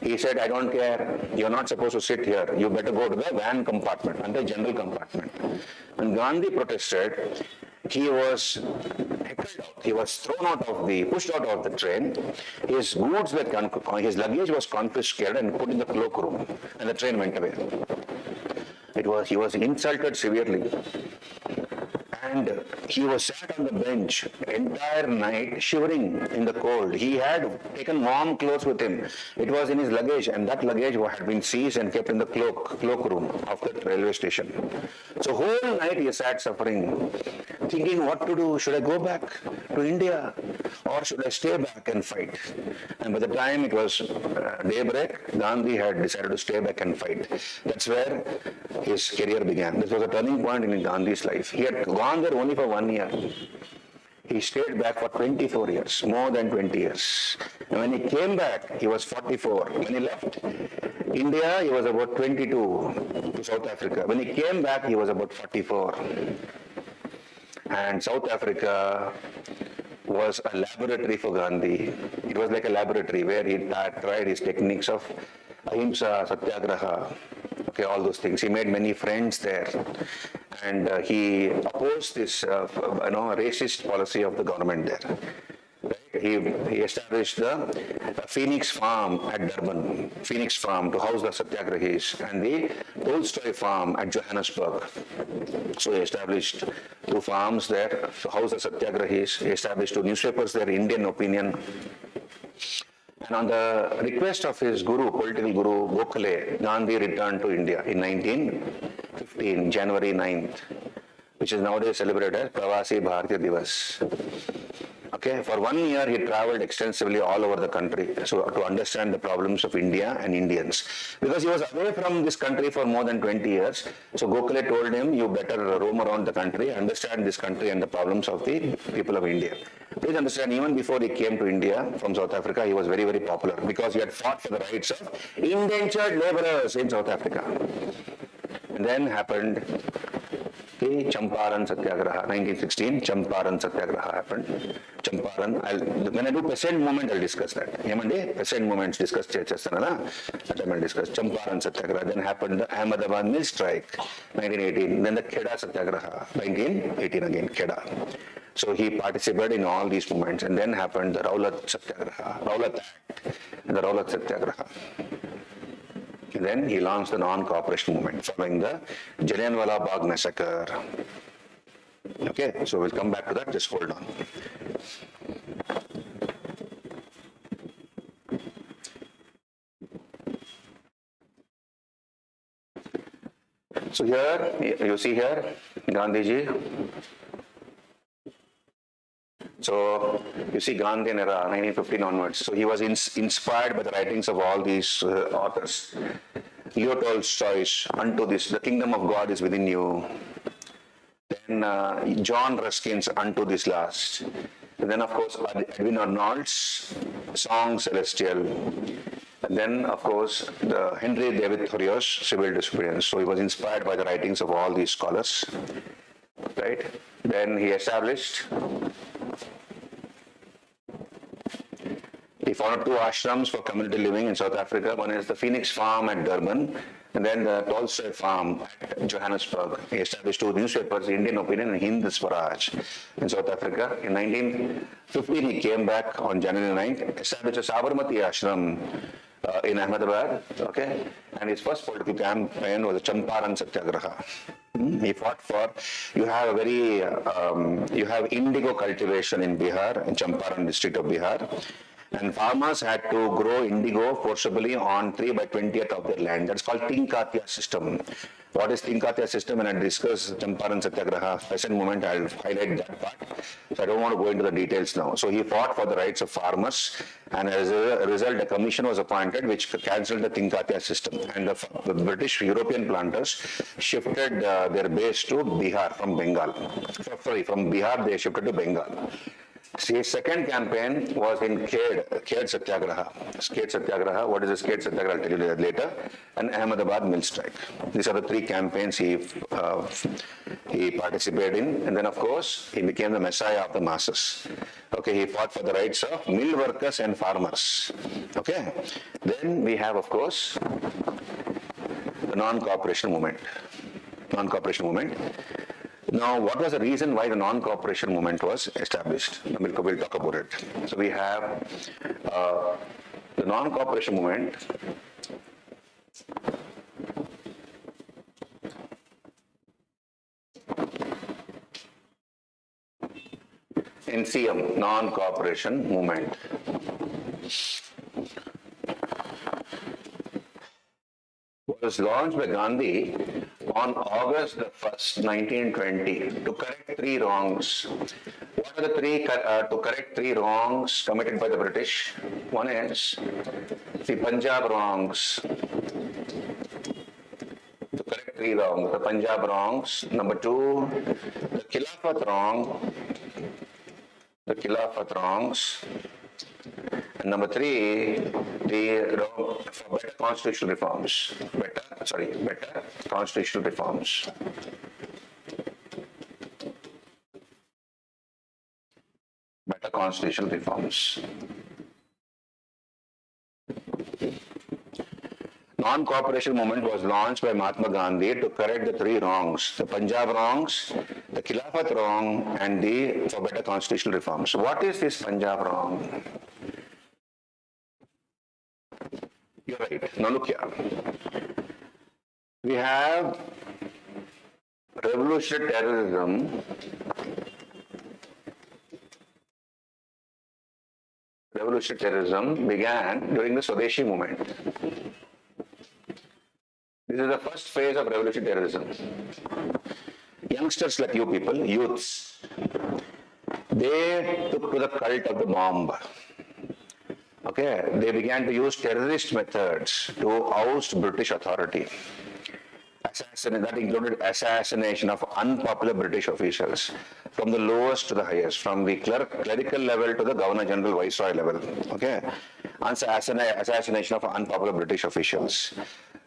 He said, I don't care. You're not supposed to sit here. You better go to the van compartment and the general compartment. When Gandhi protested, he was heckled out. He was pushed out of the train. His goods his luggage was confiscated and put in the cloakroom, and the train went away. He was insulted severely. And he was sat on the bench entire night shivering in the cold. He had taken warm clothes with him. It was in his luggage, and that luggage had been seized and kept in the cloakroom of the railway station. So whole night he sat suffering, thinking what to do. Should I go back to India or should I stay back and fight? And by the time it was daybreak, Gandhi had decided to stay back and fight. That's where his career began. This was a turning point in Gandhi's life. He had gone there only for 1 year. He stayed back for 24 years, more than 20 years. And when he came back, he was 44. When he left India, he was about 22 to South Africa. When he came back, he was about 44. And South Africa was a laboratory for Gandhi. It was like a laboratory where he tried his techniques of ahimsa, satyagraha, all those things. He made many friends there. And he opposed this racist policy of the government there. He established the Phoenix Farm at Durban, Phoenix Farm to house the Satyagrahis, and the Tolstoy Farm at Johannesburg. So he established 2 farms there to house the Satyagrahis. He established 2 newspapers there, Indian Opinion. And on the request of his political guru, Gokhale, Gandhi returned to India in 1915, January 9th, which is nowadays celebrated as Pravasi Bharatiya Divas. For 1 year, he traveled extensively all over the country to understand the problems of India and Indians. Because he was away from this country for more than 20 years, so Gokhale told him, you better roam around the country, understand this country and the problems of the people of India. Please understand, even before he came to India from South Africa, he was very, very popular because he had fought for the rights of indentured laborers in South Africa. And then happened the Champaran Satyagraha, 1916, Champaran Satyagraha happened. When I do peasant movement, I'll discuss that. Peasant movements discuss Champaran Satyagraha. Then happened the Ahmedabad mill strike, 1918. Then the Kheda Satyagraha, 1918 again, Kheda. So he participated in all these movements. And then happened the Rowlatt Act, and the Rowlatt Satyagraha. And then he launched the non-cooperation movement following the Jallianwala Bagh massacre. So we'll come back to that, just hold on. So here, you see here, Gandhiji. So you see Gandhian era, 1915 onwards. So he was inspired by the writings of all these authors. Leo Tolstoy's Unto This, the Kingdom of God is Within You. Then John Ruskin's Unto This Last. And then of course Edwin Arnold's Song Celestial. And then of course the Henry David Thoreau's Civil Disobedience. So he was inspired by the writings of all these scholars. Right? Then he founded 2 ashrams for community living in South Africa. One is the Phoenix Farm at Durban, and then the Tolstoy Farm at Johannesburg. He established 2 newspapers, Indian Opinion and Hind Swaraj in South Africa. In 1915, he came back on January 9th, established a Sabarmati ashram in Ahmedabad, and his first political campaign was the Champaran Satyagraha. He fought for, you have indigo cultivation in Bihar, in Champaran district of Bihar. And farmers had to grow indigo forcibly on 3 by 20th of their land. That's called Tinkatya system. What is Tinkatya system? When I discuss Champaran Satyagraha, peasant movement, I'll highlight that part. So I don't want to go into the details now. So he fought for the rights of farmers, and as a result, a commission was appointed which cancelled the Tinkatya system. And the British European planters shifted their base to Bihar from Bengal. From Bihar, they shifted to Bengal. See, second campaign was in Khed Satyagraha. Khed Satyagraha, what is this Khed Satyagraha? I'll tell you that later. And Ahmedabad mill strike. These are the three campaigns he participated in. And then, of course, he became the messiah of the masses. Okay, he fought for the rights of mill workers and farmers. Okay. Then we have, of course, the non-cooperation movement. Non-cooperation movement. Now, what was the reason why the non-cooperation movement was established? We'll talk about it. So we have the non-cooperation movement. NCM, non-cooperation movement. Was launched by Gandhi on August the 1st, 1920 to correct three wrongs. What are the three, to correct three wrongs committed by the British? One is the Punjab wrongs. To correct three wrongs, the Punjab wrongs. Number two, the Khilafat wrong. The Khilafat wrongs. And number three, for better constitutional reforms. Better constitutional reforms. Better constitutional reforms. Non-cooperation movement was launched by Mahatma Gandhi to correct the three wrongs, the Punjab wrongs, the Khilafat wrong, and the for better constitutional reforms. What is this Punjab wrong? You're right. Now look here. We have revolutionary terrorism. Revolutionary terrorism began during the Swadeshi movement. This is the first phase of revolutionary terrorism. Youngsters like you people, youths, they took to the cult of the bomb. Okay, they began to use terrorist methods to oust British authority. That included assassination of unpopular British officials, from the lowest to the highest, from the clerical level to the Governor General Viceroy level. Okay, assassination of unpopular British officials.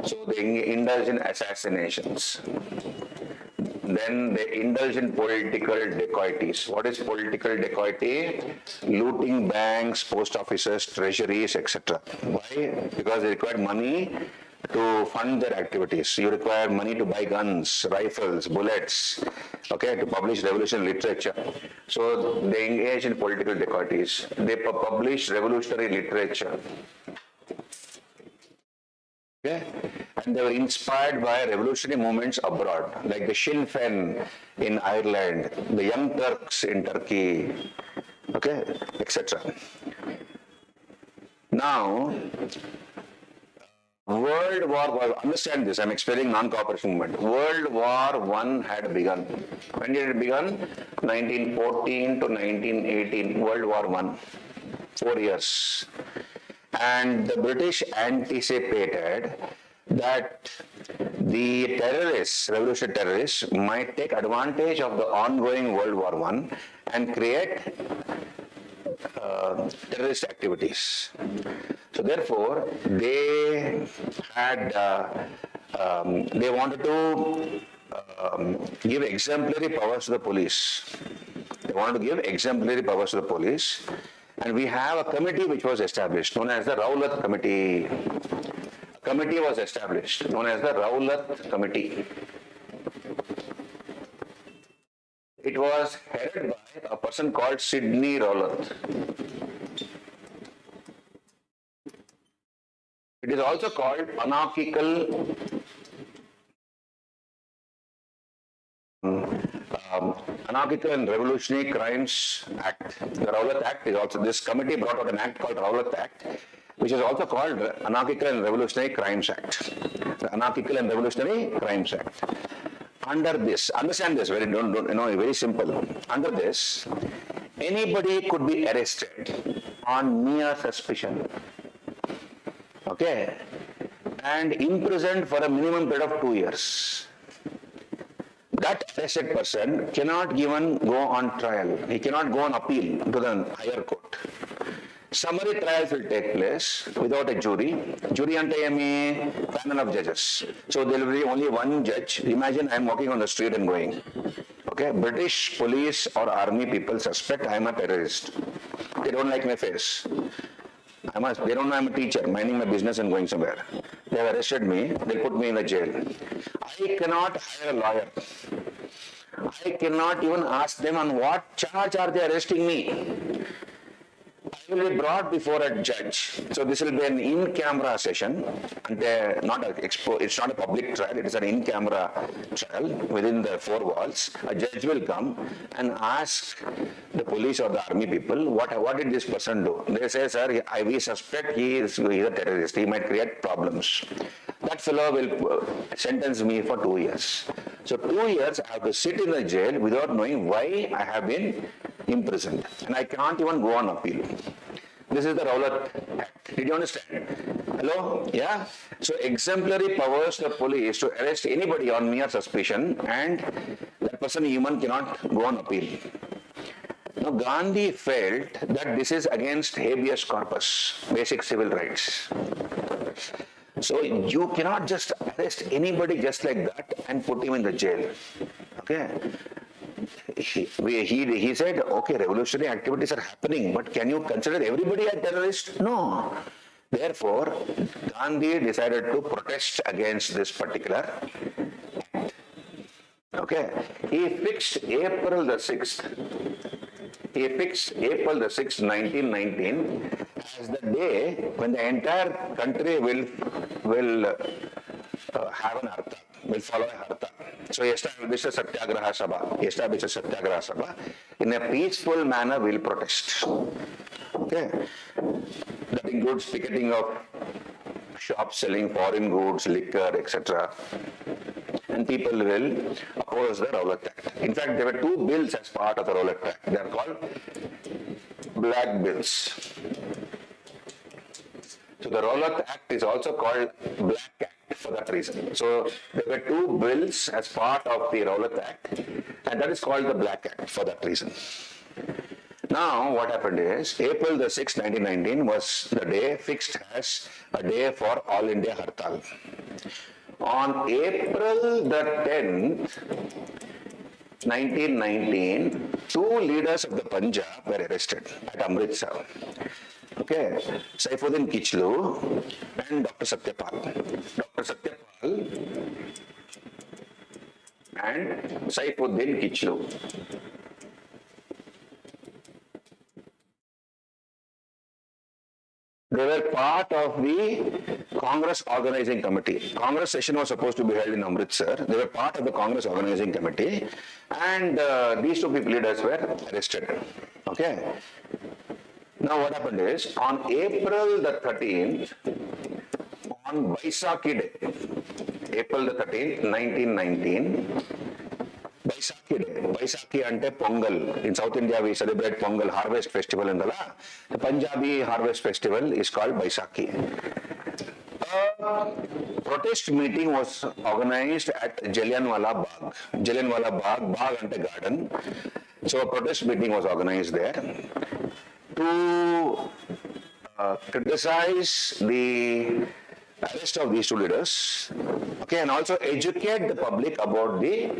So they indulged in assassinations. Then they indulge in political dacoities. What is political dacoity? Looting banks, post offices, treasuries, etc. Why? Because they required money to fund their activities. You require money to buy guns, rifles, bullets, okay, to publish revolutionary literature. So they engage in political dacoities. They publish revolutionary literature. Okay? And they were inspired by revolutionary movements abroad, like the Sinn Féin in Ireland, the Young Turks in Turkey, okay, etc. Now, World War, understand this, I'm explaining non-cooperation movement. World War I had begun. When did it begin? 1914 to 1918, World War I, 4 years. And the British anticipated that the terrorists, revolutionary terrorists, might take advantage of the ongoing World War I and create terrorist activities. So therefore, they had, they wanted to give exemplary powers to the police. They wanted to give exemplary powers to the police. And we have a committee which was established, known as the Rowlatt Committee. A committee was established, known as the Rowlatt Committee. It was headed by a person called Sidney Rowlatt. It is also called Anarchical and Revolutionary Crimes Act. The Rowlatt Act is also, this committee brought out an act called Rowlatt Act, which is also called Anarchical and Revolutionary Crimes Act. The Anarchical and Revolutionary Crimes Act. Under this, understand this, very simple. Under this, anybody could be arrested on mere suspicion. Okay? And imprisoned for a minimum period of 2 years. that arrested person cannot even go on trial. He cannot go on appeal to the higher court. Summary trials will take place without a jury. Jury ante emi panel of judges. So there will be only one judge. Imagine I am walking on the street and going. Okay, British police or army people suspect I am a terrorist. They don't like my face. They don't know I'm a teacher, minding my business and going somewhere. They have arrested me, they'll put me in the jail. I cannot hire a lawyer. I cannot even ask them on what charge are they arresting me. I will be brought before a judge. So this will be an in-camera session. And it's not a public trial, it is an in-camera trial within the four walls. A judge will come and ask the police or the army people, what did this person do? They say, sir, we suspect he is a terrorist, he might create problems. That fellow will sentence me for 2 years. So 2 years I have to sit in the jail without knowing why I have been imprisoned. And I can't even go on appeal. This is the Rowlatt Act. Did you understand? Hello? Yeah? So exemplary powers the police to arrest anybody on mere suspicion, and that person even cannot go on appeal. Now Gandhi felt that this is against habeas corpus, basic civil rights. So you cannot just arrest anybody just like that and put him in the jail. Okay? He said, okay, revolutionary activities are happening, but can you consider everybody a terrorist? No. Therefore, Gandhi decided to protest against this particular act. Okay. He fixed April the 6th. He fixed April the 6th, 1919 as the day when the entire country will have an harta, will follow a harta. So he established a Satyagraha Sabha. In a peaceful manner, we'll protest. Okay. That includes picketing of shops selling foreign goods, liquor, etc. And people will oppose the Rowlatt Act. In fact, there were 2 bills as part of the Rowlatt Act. They are called black bills. So the Rowlatt Act is also called Black Act for that reason. So there were 2 bills as part of the Rowlatt Act, and that is called the Black Act for that reason. Now what happened is, April the 6th, 1919 was the day fixed as a day for All India Hartal. On April the 10th, 1919, 2 leaders of the Punjab were arrested at Amritsar. Okay, Saifuddin Kichlu and Dr. Satyapal. Dr. Satyapal and Saifuddin Kichlu. They were part of the Congress organizing committee. Congress session was supposed to be held in Amritsar. They were part of the Congress organizing committee, and these 2 people leaders were arrested. Okay. Now what happened is, on April the 13th, on Baisakhi Day, April the 13th, 1919, Baisakhi Day. Baisakhi ante Pongal. In South India we celebrate Pongal, harvest festival in the Punjabi harvest festival is called Baisakhi. A protest meeting was organized at Jallianwala Bagh. Jallianwala Bagh ante garden. So a protest meeting was organized there to criticize the arrest of these 2 leaders, okay, and also educate the public about the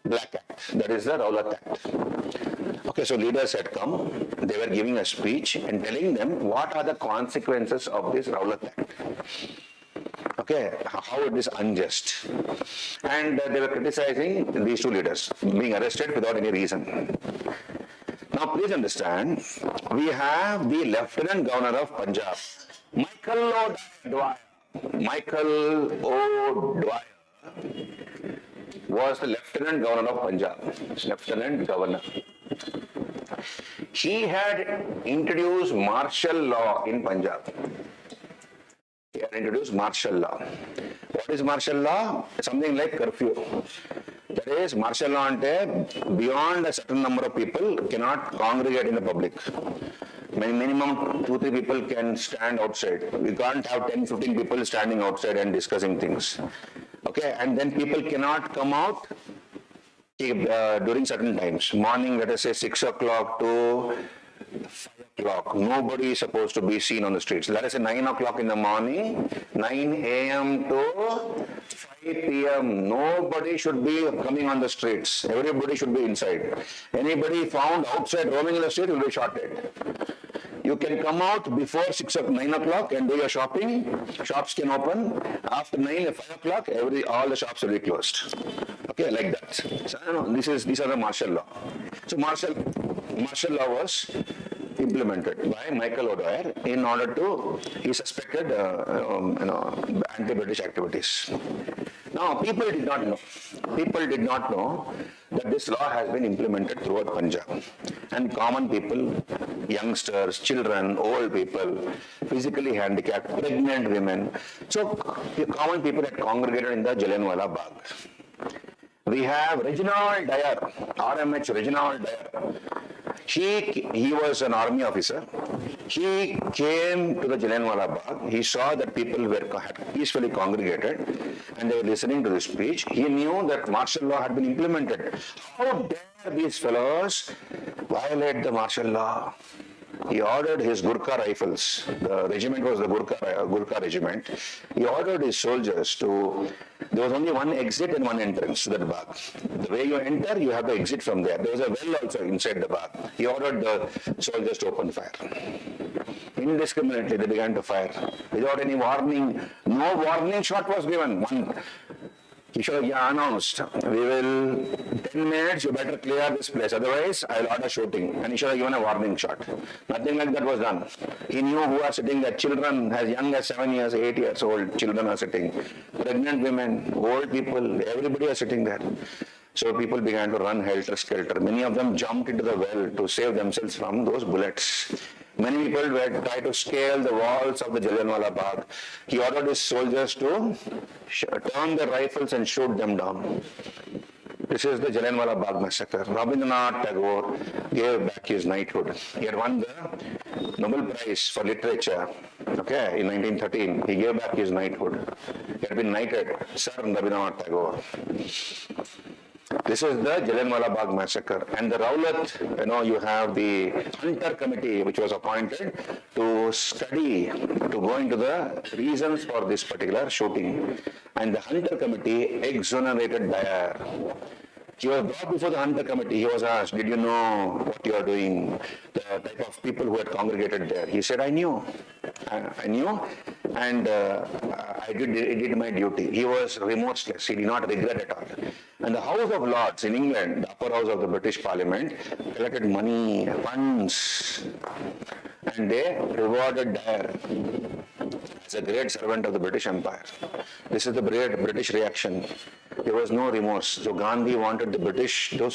Black Act, that is the Rowlatt Act. Okay, so leaders had come, they were giving a speech and telling them what are the consequences of this Rowlatt Act. Okay, how it is unjust. And they were criticizing these 2 leaders being arrested without any reason. Now please understand, we have the Lieutenant Governor of Punjab, Michael O'Dwyer was the Lieutenant Governor of Punjab, Lieutenant Governor. He had introduced martial law in Punjab. He had introduced martial law. What is martial law? Something like curfew. That is, martial law ante beyond a certain number of people cannot congregate in the public. Minimum 2-3 people can stand outside. We can't have 10-15 people standing outside and discussing things. Okay, and then people cannot come out During certain times, morning, let us say 6 o'clock to 5 o'clock, nobody is supposed to be seen on the streets. Let us say 9 o'clock in the morning, 9 a.m. to 5 p.m. Nobody should be coming on the streets. Everybody should be inside. Anybody found outside roaming in the street will be shot dead. You can come out before 9 o'clock and do your shopping. Shops can open. After 9 or 5 o'clock, all the shops will be closed. Okay, like that. So, these are the martial law. So martial law was implemented by Michael O'Dwyer in order to, he suspected, anti-British activities. Now, people did not know that this law has been implemented throughout Punjab. And common people, youngsters, children, old people, physically handicapped, pregnant women. So, common people had congregated in the Jallianwala Bagh. We have Reginald Dyer, RMH Reginald Dyer. He was an army officer. He came to the Jallianwala Bagh. He saw that people had peacefully congregated and they were listening to the speech. He knew that martial law had been implemented. How dare these fellows violate the martial law? He ordered his Gurkha rifles. The regiment was the Gurkha regiment. He ordered his soldiers to. There was only one exit and one entrance to that bagh. The way you enter, you have to exit from there. There was a well also inside the bagh. He ordered the soldiers to open fire. Indiscriminately, they began to fire without any warning. No warning shot was given. Kishore announced, we will, 10 minutes, you better clear this place, otherwise I will order shooting. And he should have given a warning shot. Nothing like that was done. He knew who are sitting there. Children as young as 7 years, 8 years old, children are sitting. Pregnant women, old people, everybody are sitting there. So people began to run helter-skelter. Many of them jumped into the well to save themselves from those bullets. Many people were trying to scale the walls of the Jallianwala Bagh. He ordered his soldiers to turn their rifles and shoot them down. This is the Jallianwala Bagh massacre. Rabindranath Tagore gave back his knighthood. He had won the Nobel Prize for Literature, okay, in 1913. He gave back his knighthood. He had been knighted, Sir Rabindranath Tagore. This is the Jallianwala Bagh massacre. And the Rowlatt, you have the Hunter Committee which was appointed to study, to go into the reasons for this particular shooting. And the Hunter Committee exonerated Dyer. He was brought before the Hunter Committee. He was asked, did you know what you are doing? The type of people who had congregated there. He said, I knew. I knew, and I did my duty. He was remorseless. He did not regret at all. And the House of Lords in England, the upper house of the British Parliament, collected money, funds, and they rewarded Dyer as a great servant of the British Empire. This is the British reaction. There was no remorse. So Gandhi wanted the British to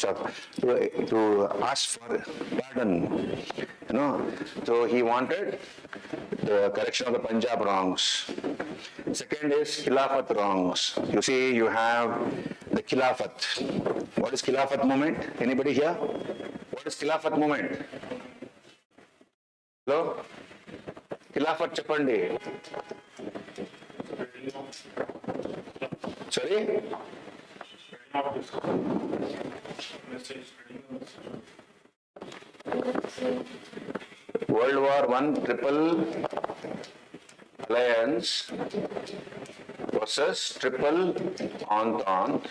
ask for pardon. So he wanted the correction of the Punjab wrongs. Second is Khilafat wrongs. You see, you have the Khilafat. What is Khilafat movement? Anybody here? What is Khilafat movement? Hello? Khilafat Chapandi. Sorry? World War I Triple Alliance versus Triple Entente.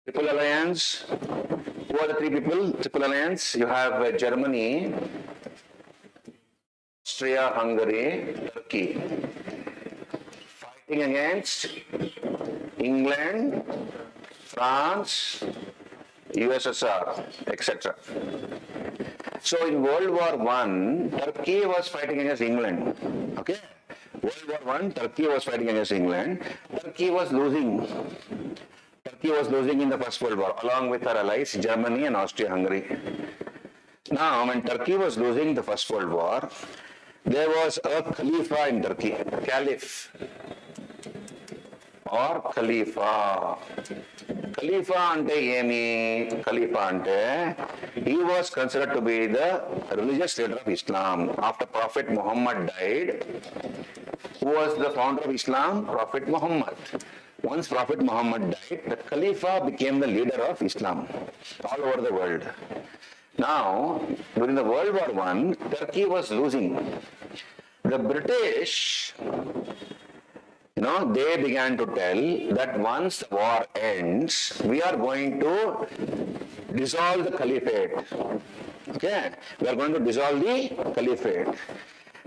Triple Alliance, who are the three people? Triple Alliance, you have Germany, Austria, Hungary, Turkey. Fighting against England, France, USSR, etc. So in World War I, Turkey was fighting against England. Okay? World War I, Turkey was fighting against England. Turkey was losing. Turkey was losing in the First World War, along with her allies, Germany and Austria-Hungary. Now, when Turkey was losing the First World War, there was a Khalifa in Turkey, Caliph, or Khalifa. Khalifa ante Yemi, Khalifa ante, he was considered to be the religious leader of Islam. After Prophet Muhammad died, who Who was the founder of Islam? Prophet Muhammad. Once Prophet Muhammad died, the Khalifa became the leader of Islam all over the world. Now, during the World War I, Turkey was losing. The British, they began to tell that once the war ends, we are going to dissolve the caliphate. Okay? We are going to dissolve the caliphate.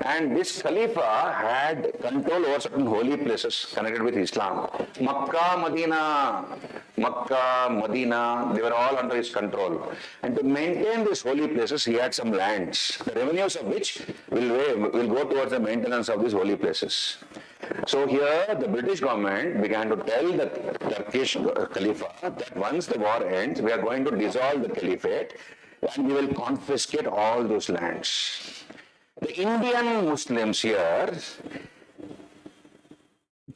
And this Khalifa had control over certain holy places connected with Islam. Makkah, Medina, they were all under his control. And to maintain these holy places, he had some lands, the revenues of which will go towards the maintenance of these holy places. So here, the British government began to tell the Turkish Khalifa that once the war ends, we are going to dissolve the caliphate and we will confiscate all those lands. The Indian Muslims here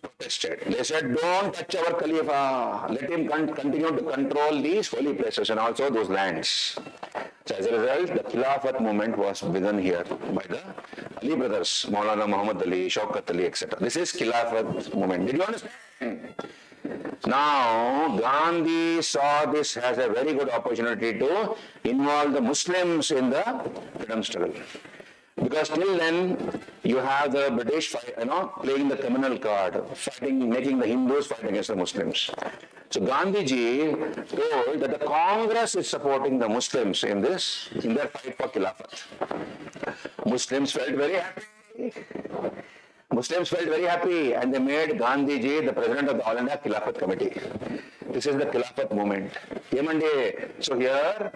protested. They said, don't touch our Khalifa. Let him continue to control these holy places and also those lands. So as a result, the Khilafat movement was begun here by the Ali brothers, Maulana Muhammad Ali, Shaukat Ali, etc. This is Khilafat movement. Did you understand? Now, Gandhi saw this as a very good opportunity to involve the Muslims in the freedom struggle. Because till then, you have the British, playing the criminal card, making the Hindus fight against the Muslims. So Gandhiji told that the Congress is supporting the Muslims in their fight for Khilafat. Muslims felt very happy and they made Gandhiji the president of the All India Khilafat Committee. This is the Khilafat movement. So here,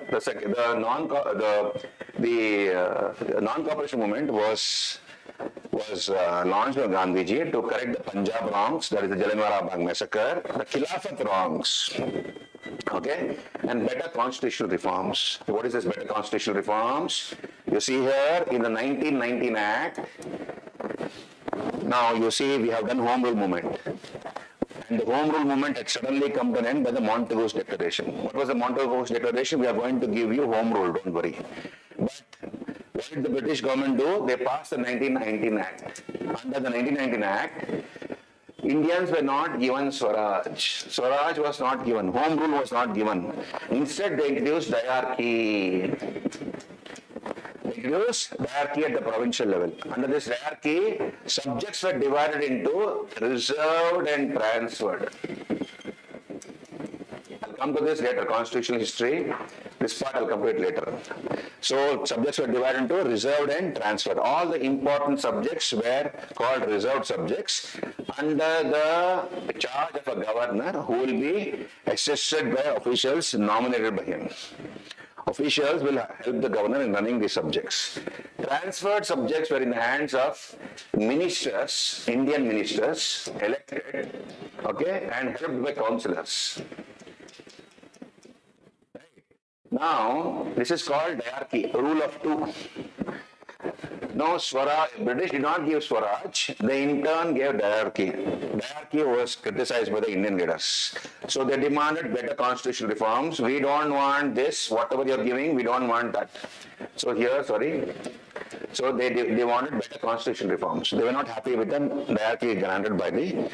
the non-cooperation movement was launched by Gandhiji to correct the Punjab wrongs, that is the Jallianwala Bagh massacre, the Khilafat wrongs, okay, and better constitutional reforms. What is this better constitutional reforms? You see here in the 1919 Act, now you see we have done Home Rule movement. And the Home Rule movement had suddenly come to an end by the Montagu's Declaration. What was the Montagu's Declaration? We are going to give you Home Rule, don't worry. But what did the British government do? They passed the 1919 Act. Under the 1919 Act, Indians were not given Swaraj. Swaraj was not given. Home Rule was not given. Instead, they introduced diarchy. Diarchy at the provincial level. Under this diarchy, subjects were divided into reserved and transferred. I'll come to this later, constitutional history. This part I'll come to it later. So subjects were divided into reserved and transferred. All the important subjects were called reserved subjects under the charge of a governor who will be assisted by officials nominated by him. Officials will help the governor in running these subjects. Transferred subjects were in the hands of ministers, Indian ministers, elected, okay, and helped by councillors. Now, this is called diarchy, rule of two. No, Swaraj, British did not give Swaraj, they in turn gave diarchy. Diarchy was criticized by the Indian leaders. So they demanded better constitutional reforms. We don't want this, whatever you're giving, we don't want that. So they wanted better constitutional reforms. They were not happy with the diarchy granted by the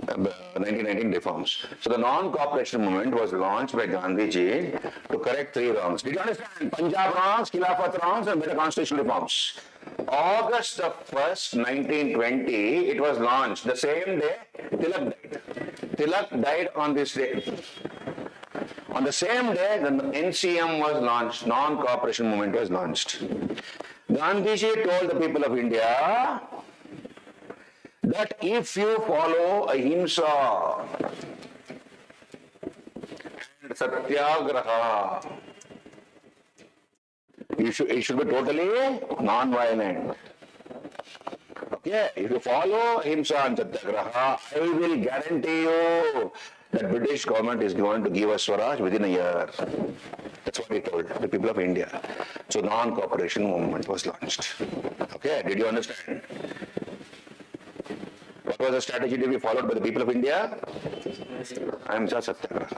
1919 reforms. So the non-cooperation movement was launched by Gandhiji to correct three wrongs. Did you understand? Punjab wrongs, Khilafat wrongs, and better constitutional reforms. August 1st, 1920, it was launched. The same day, Tilak died. Tilak died on this day. On the same day, the NCM was launched, non-cooperation movement was launched. Gandhiji told the people of India that if you follow ahimsa and satyagraha, it should be totally non-violent. Okay, if you follow ahimsa and satyagraha, I will guarantee you that British government is going to give us Swaraj within a year. That's what he told the people of India. So non-cooperation movement was launched. Okay, did you understand? What was the strategy to be followed by the people of India? Ahimsa Satyagraha.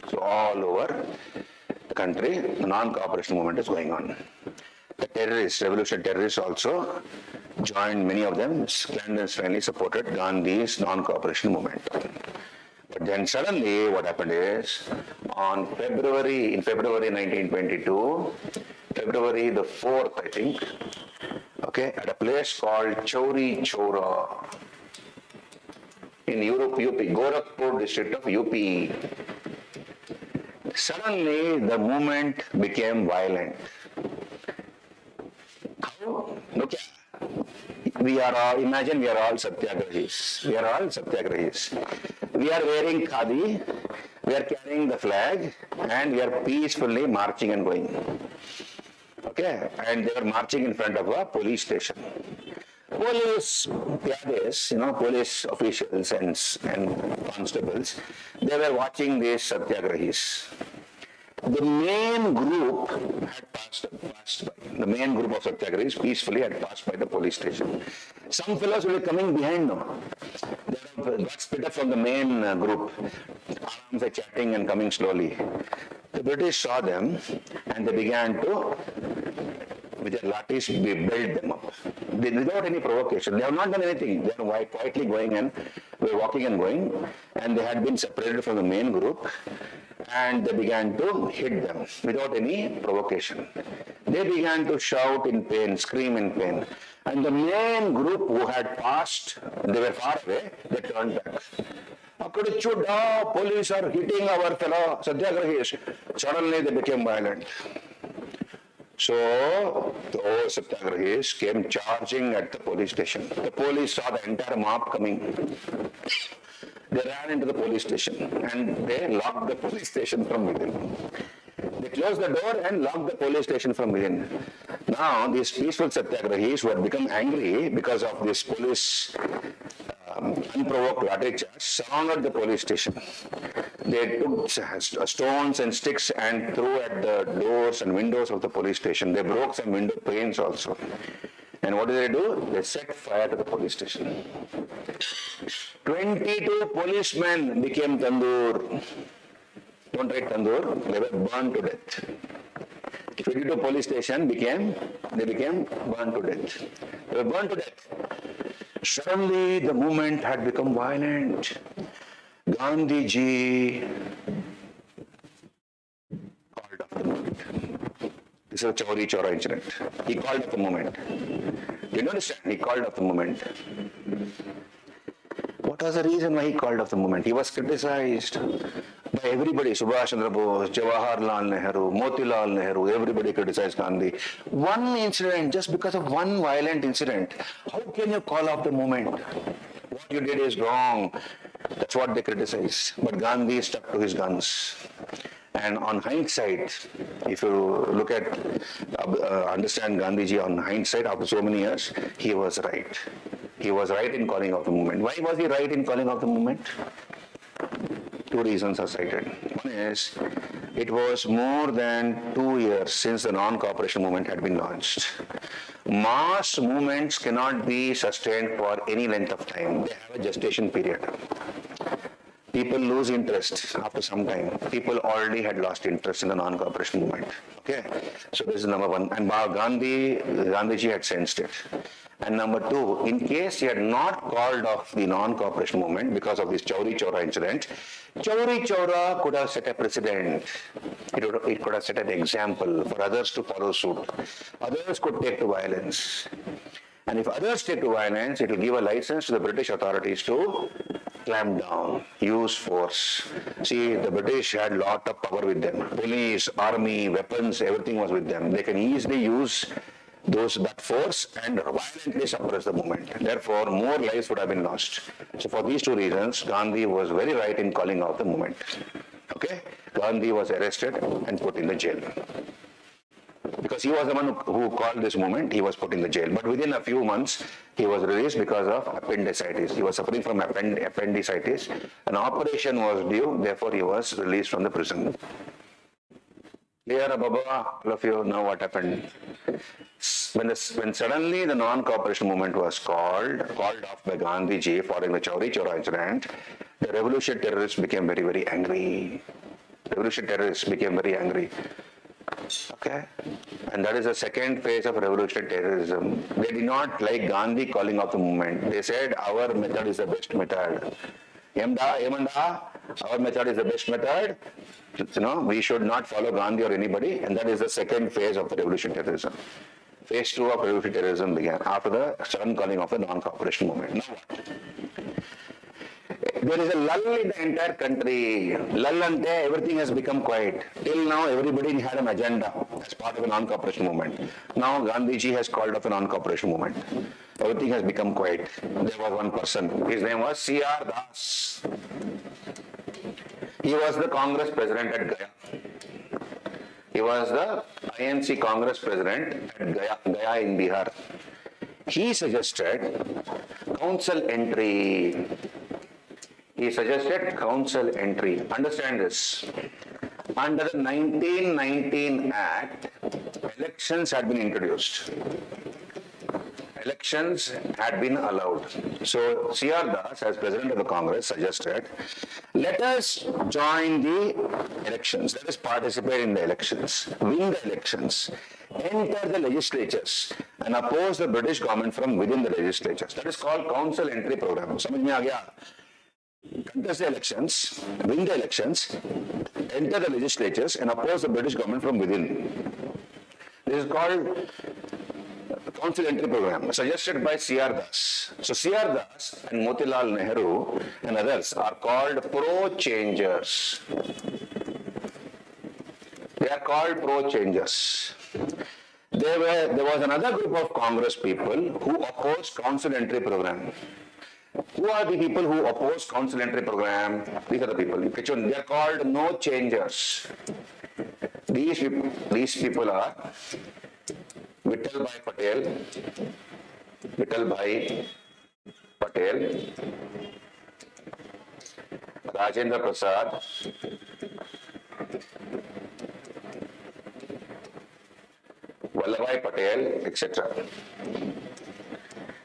So all over the country, the non-cooperation movement is going on. The terrorists, revolutionary terrorists also, joined, many of them clandestinely supported Gandhi's non-cooperation movement. But then suddenly what happened is, in February 1922, February the 4th, I think, okay, at a place called Chauri Chaura in Europe, UP, Gorakhpur district of UP. Suddenly the movement became violent. How? Look, imagine we are all satyagrahis. We are all satyagrahis. We are wearing khadi, we are carrying the flag, and we are peacefully marching and going. Okay, and they were marching in front of a police station. Police pyades, police officials and constables, they were watching these satyagrahis. The main group had passed by. The main group of satyagrahis peacefully had passed by the police station. Some fellows were coming behind them. They got split up from the main group, arms are chatting and coming slowly. The British saw them and they began to, with their lathis, build them up. Without any provocation. They have not done anything. They are quietly going and were walking and going, and they had been separated from the main group, and they began to hit them without any provocation. They began to shout in pain, scream in pain. And the main group who had passed, they were far away, they turned back. Police are hitting our fellow satyagrahis. Suddenly they became violent. So the old satyagrahis came charging at the police station. The police saw the entire mob coming. They ran into the police station and they locked the police station from within. They closed the door and locked the police station from within. Now these peaceful satyagrahis who had become angry because of this police unprovoked lathi charge surrounded the police station. They took stones and sticks and threw at the doors and windows of the police station. They broke some window panes also. And what did they do? They set fire to the police station. 22 policemen became tandoor. Don't write tandoor, they were burned to death. 22 police station became burned to death. They were burned to death. Suddenly the movement had become violent. Gandhiji called off the movement. This is a Chauri Chaura incident. He called off the movement. Do you understand? He called off the movement. What was the reason why he called off the movement? He was criticized by everybody. Subhash Chandra Bose, Jawaharlal Nehru, Motilal Nehru, everybody criticized Gandhi. One incident, just because of one violent incident, how can you call off the movement? What you did is wrong. That's what they criticize. But Gandhi stuck to his guns. And on hindsight, if you look at, understand Gandhiji on hindsight after so many years, he was right. He was right in calling off the movement. Why was he right in calling off the movement? Two reasons are cited. One is, it was more than 2 years since the non-cooperation movement had been launched. Mass movements cannot be sustained for any length of time. They have a gestation period. People lose interest after some time. People already had lost interest in the non-cooperation movement. Okay, so this is number one. And Gandhiji had sensed it. And number two, in case he had not called off the non-cooperation movement because of this Chauri Chaura incident, Chauri Chaura could have set a precedent. It could have set an example for others to follow suit. Others could take to violence. And if others take to violence, it will give a license to the British authorities to clamp down, use force. See, the British had a lot of power with them. Police, army, weapons, everything was with them. They can easily use that force and violently suppress the movement. Therefore, more lives would have been lost. So for these two reasons, Gandhi was very right in calling out the movement. Okay? Gandhi was arrested and put in the jail. Because he was the one who called this movement, he was put in the jail. But within a few months, he was released because of appendicitis. He was suffering from appendicitis. An operation was due, therefore he was released from the prison. Clear, Baba? All of you know what happened. When suddenly the non-cooperation movement was called off by Gandhiji following the Chauri Chaura incident, the revolutionary terrorists became very, very angry. Revolutionary terrorists became very angry. Okay, and that is the second phase of revolutionary terrorism. They did not like Gandhi calling off the movement. They said our method is the best method. Yemanda, our method is the best method. We should not follow Gandhi or anybody, and that is the second phase of the revolutionary terrorism. Phase 2 of revolutionary terrorism began after the sudden calling of the non-cooperation movement. Now what? There is a lull in the entire country. Lull ante everything has become quiet. Till now, everybody had an agenda as part of a non-cooperation movement. Now, Gandhiji has called off a non-cooperation movement. Everything has become quiet. There was one person. His name was C.R. Das. He was the Congress president at Gaya. He was the INC Congress president at Gaya in Bihar. He suggested council entry. Understand this. Under the 1919 Act, elections had been introduced. Elections had been allowed. So C.R. Das, as president of the Congress, suggested, let us join the elections. Let us participate in the elections, win the elections, enter the legislatures, and oppose the British government from within the legislatures. That is called council entry program. समझ में आ गया? Contest the elections, win the elections, enter the legislatures, and oppose the British government from within. This is called council entry program, suggested by C.R. Das. So C.R. Das and Motilal Nehru and others are called pro-changers. They are called pro-changers. There was another group of Congress people who opposed council entry program. Who are the people who oppose council entry program? These are the people. They are called no changers. These people are Vittal Bhai Patel, Rajendra Prasad, Vallabhbhai Patel, etc.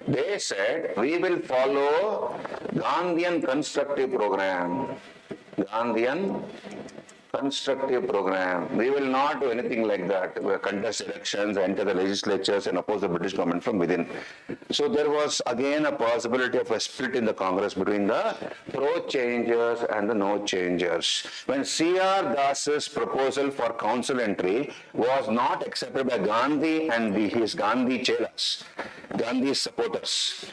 They said, we will follow Gandhian constructive program. We will not do anything like that. We will contest elections, enter the legislatures, and oppose the British government from within. So there was again a possibility of a split in the Congress between the pro-changers and the no-changers. When C.R. Das's proposal for council entry was not accepted by Gandhi and his Gandhi chelas, Gandhi's supporters,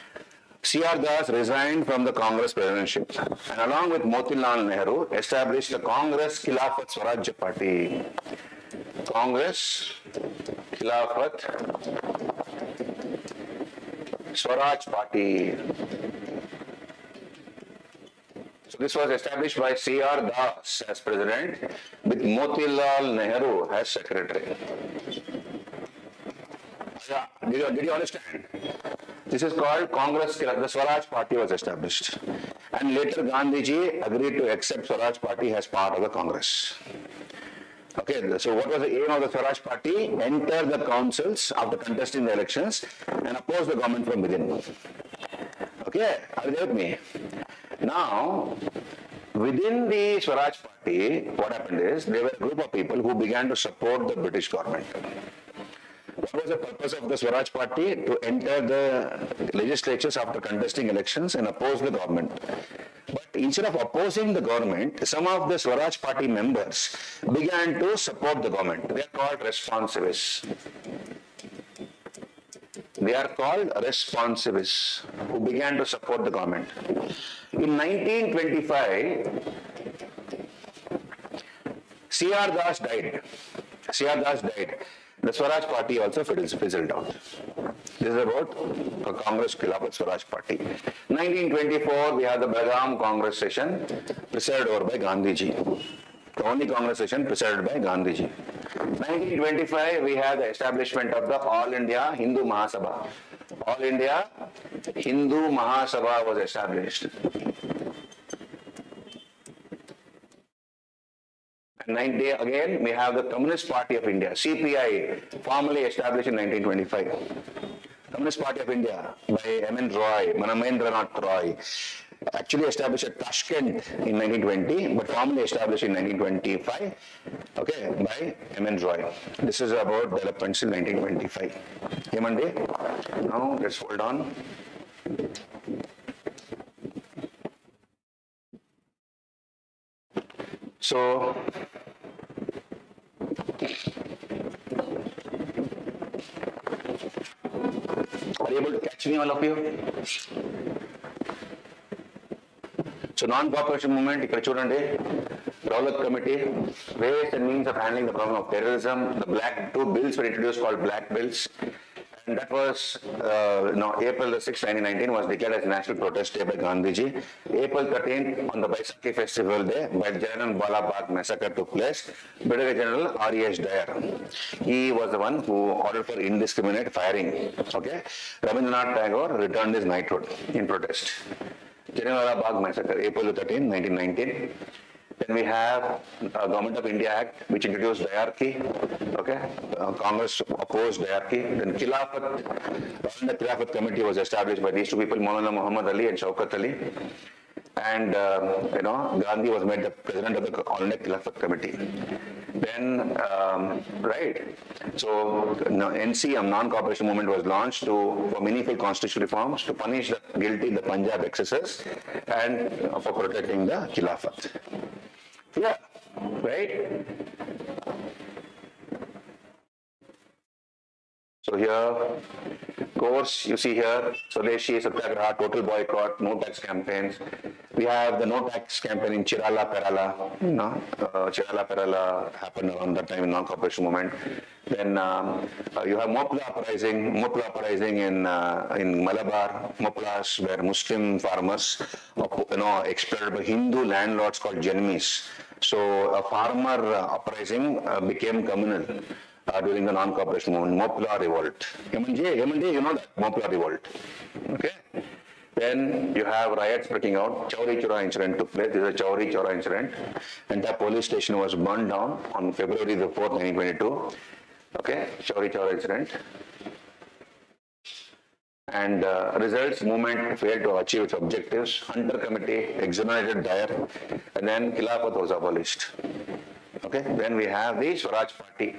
C.R. Das resigned from the Congress presidency and along with Motilal Nehru established the Congress Khilafat Swaraj Party. Congress Khilafat Swaraj Party. So this was established by C.R. Das as president with Motilal Nehru as secretary. Did you understand? This is called Congress, the Swaraj Party was established. And later Gandhiji agreed to accept Swaraj Party as part of the Congress. Okay, so what was the aim of the Swaraj Party? Enter the councils after contesting the elections and oppose the government from within. Okay, are you there with me? Now, within the Swaraj Party, what happened is, there were a group of people who began to support the British government. What was the purpose of the Swaraj Party? To enter the legislatures after contesting elections and oppose the government. But instead of opposing the government, some of the Swaraj Party members began to support the government. They are called responsivists. Who began to support the government. In 1925, C.R. Das died. The Swaraj Party also fizzled out. This is about the Congress Khilafat Swaraj Party. 1924, we have the Belgaum Congress session presided over by Gandhiji. The only Congress session presided by Gandhiji. 1925, we have the establishment of the All India Hindu Mahasabha. All India Hindu Mahasabha was established. Again, we have the Communist Party of India, CPI, formally established in 1925. Communist Party of India by M.N. Roy, Manamendranath Roy. actually established at Tashkent in 1920, but formally established in 1925, okay, by M.N. Roy. This is about developments in 1925. Hemandi, now let's hold on. So, are you able to catch me, all of you? So non-cooperation movement, ఇక్కడ చూడండి, Rowlatt Committee, ways and means of handling the problem of terrorism. The two bills were introduced called black bills. And that was, April 6, 1919 was declared as National Protest Day by Gandhiji. April 13th, on the Baisakhi Festival Day, by Jalan Bala Bagh massacre took place. Brigadier General R.E.H. Dyer, he was the one who ordered for indiscriminate firing. Okay, Rabindranath Tagore returned his knighthood in protest. Jallianwala Bagh massacre, April 13, 1919. Then we have Government of India Act, which introduced diarchy. Okay, Congress opposed diarchy. Then Khilafat, the Khilafat Committee was established by these two people, Maulana Muhammad Ali and Shaukat Ali. And Gandhi was made the president of the All India Khilafat Committee. Then, so NCM, non-cooperation movement, was launched for meaningful constitutional reforms to punish the guilty in the Punjab excesses and for protecting the Khilafat. Yeah, right? So here, course, you see here, Swadeshi, Satyagraha, total boycott, no tax campaigns. We have the no tax campaign in Chirala Perala. Chirala Perala happened around that time in non-cooperation movement. Then you have Mopla uprising in Malabar, Moplas, where Muslim farmers, exploited by Hindu landlords called Janmis. So a farmer uprising became communal. During the non-cooperation movement, Mopla revolt. Hemanje, you know that, Mopla revolt. Okay? Then you have riots breaking out. Chauri Chora incident took place. This is a Chauri Chora incident. And that police station was burned down on February the 4th, 1922. Okay? Chauri Chora incident. And results, movement failed to achieve its objectives. Hunter Committee exonerated Dyer. And then Khilafat was abolished. Okay? Then we have the Swaraj Party.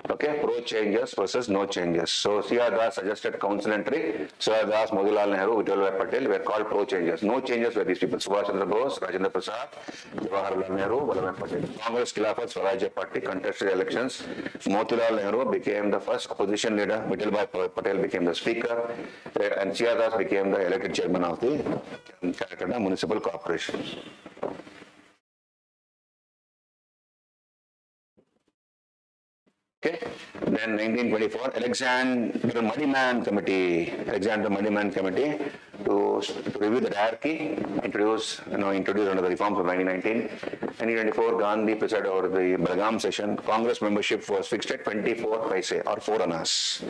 Okay, pro-changes versus no changes. So C.R. Das suggested council entry. C.R. Das, Motilal Nehru, Vijay Patel were called pro-changes. No changes were these people. Subhash Chandra Bose, Rajendra Prasad, Jawaharlal Nehru, Vallabhbhai Patel. Congress, Khilafat, Swarajya Party contested elections. Motilal Nehru became the first opposition leader. Vijay Patel became the speaker. And C.R. Das became the elected chairman of the Calcutta Municipal Corporation. Okay. Then 1924, Alexander Muddyman Committee to review the diarchy, introduced under the reforms of 1919. 1924, Gandhi presided over the Belgaum session. Congress membership was fixed at 24 paise or 4 annas.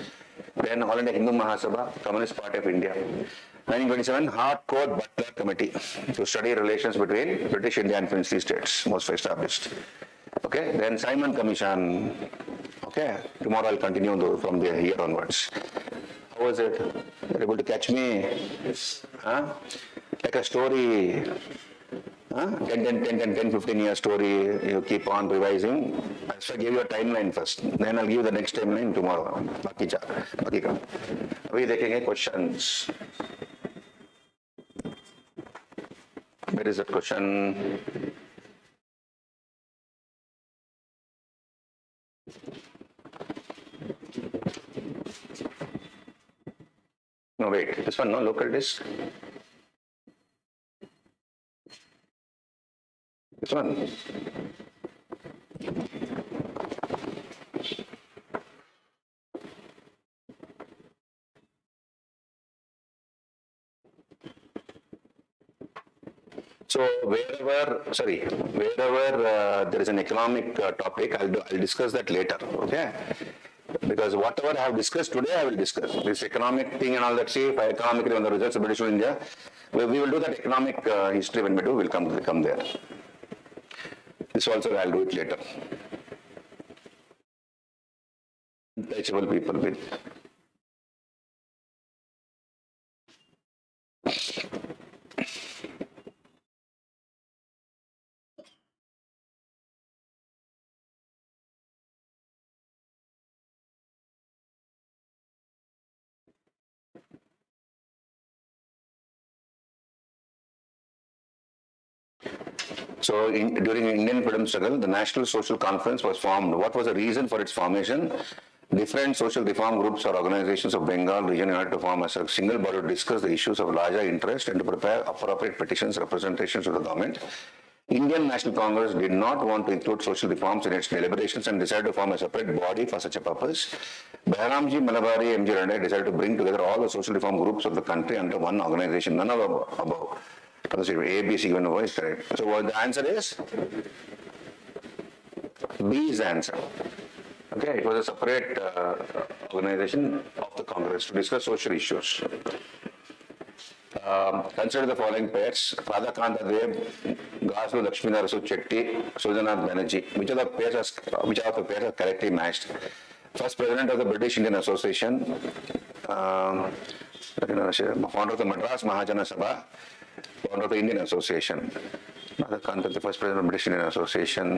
Then All India Hindu Mahasabha, Communist Party of India. 1927, Harcourt Butler Committee to study relations between British India and Princely States was established. Okay. Then Simon Commission. Okay, tomorrow I'll continue from here onwards. How was it? You're able to catch me? Huh? Like a story, 10, 15 year story, you keep on revising. So I'll give you a timeline first. Then I'll give you the next timeline tomorrow. Baki ka. Abhi dekhenge questions. Where is that question? No, wait, this one, no, local disk. This one. So wherever there is an economic topic, I'll discuss that later, okay? Because whatever I have discussed today, I will discuss. This economic thing and all that, see, if I economically on the results of British India, we will do that economic history when we do, we'll come there. This also I'll do it later. Untouchable people with So during the Indian freedom struggle, the National Social Conference was formed. What was the reason for its formation? Different social reform groups or organizations of Bengal region united to form as a single body to discuss the issues of larger interest and to prepare appropriate petitions, representations to the government. Indian National Congress did not want to include social reforms in its deliberations and decided to form a separate body for such a purpose. Behramji Malabari MG Rande decided to bring together all the social reform groups of the country under one organization. None of above. A, B, C, given is correct. So what the answer is? B is the answer. Okay, it was a separate organization of the Congress to discuss social issues. Consider the following pairs: Radhakanta Dev, Gaslu Lakshminarasu Chetty, Sujanath Banerjee. Which of the pairs are correctly matched? First President of the British Indian Association, founder of the Madras Mahajana Sabha, founder of the Indian Association. Radhakanta, the first President of the British Indian Association.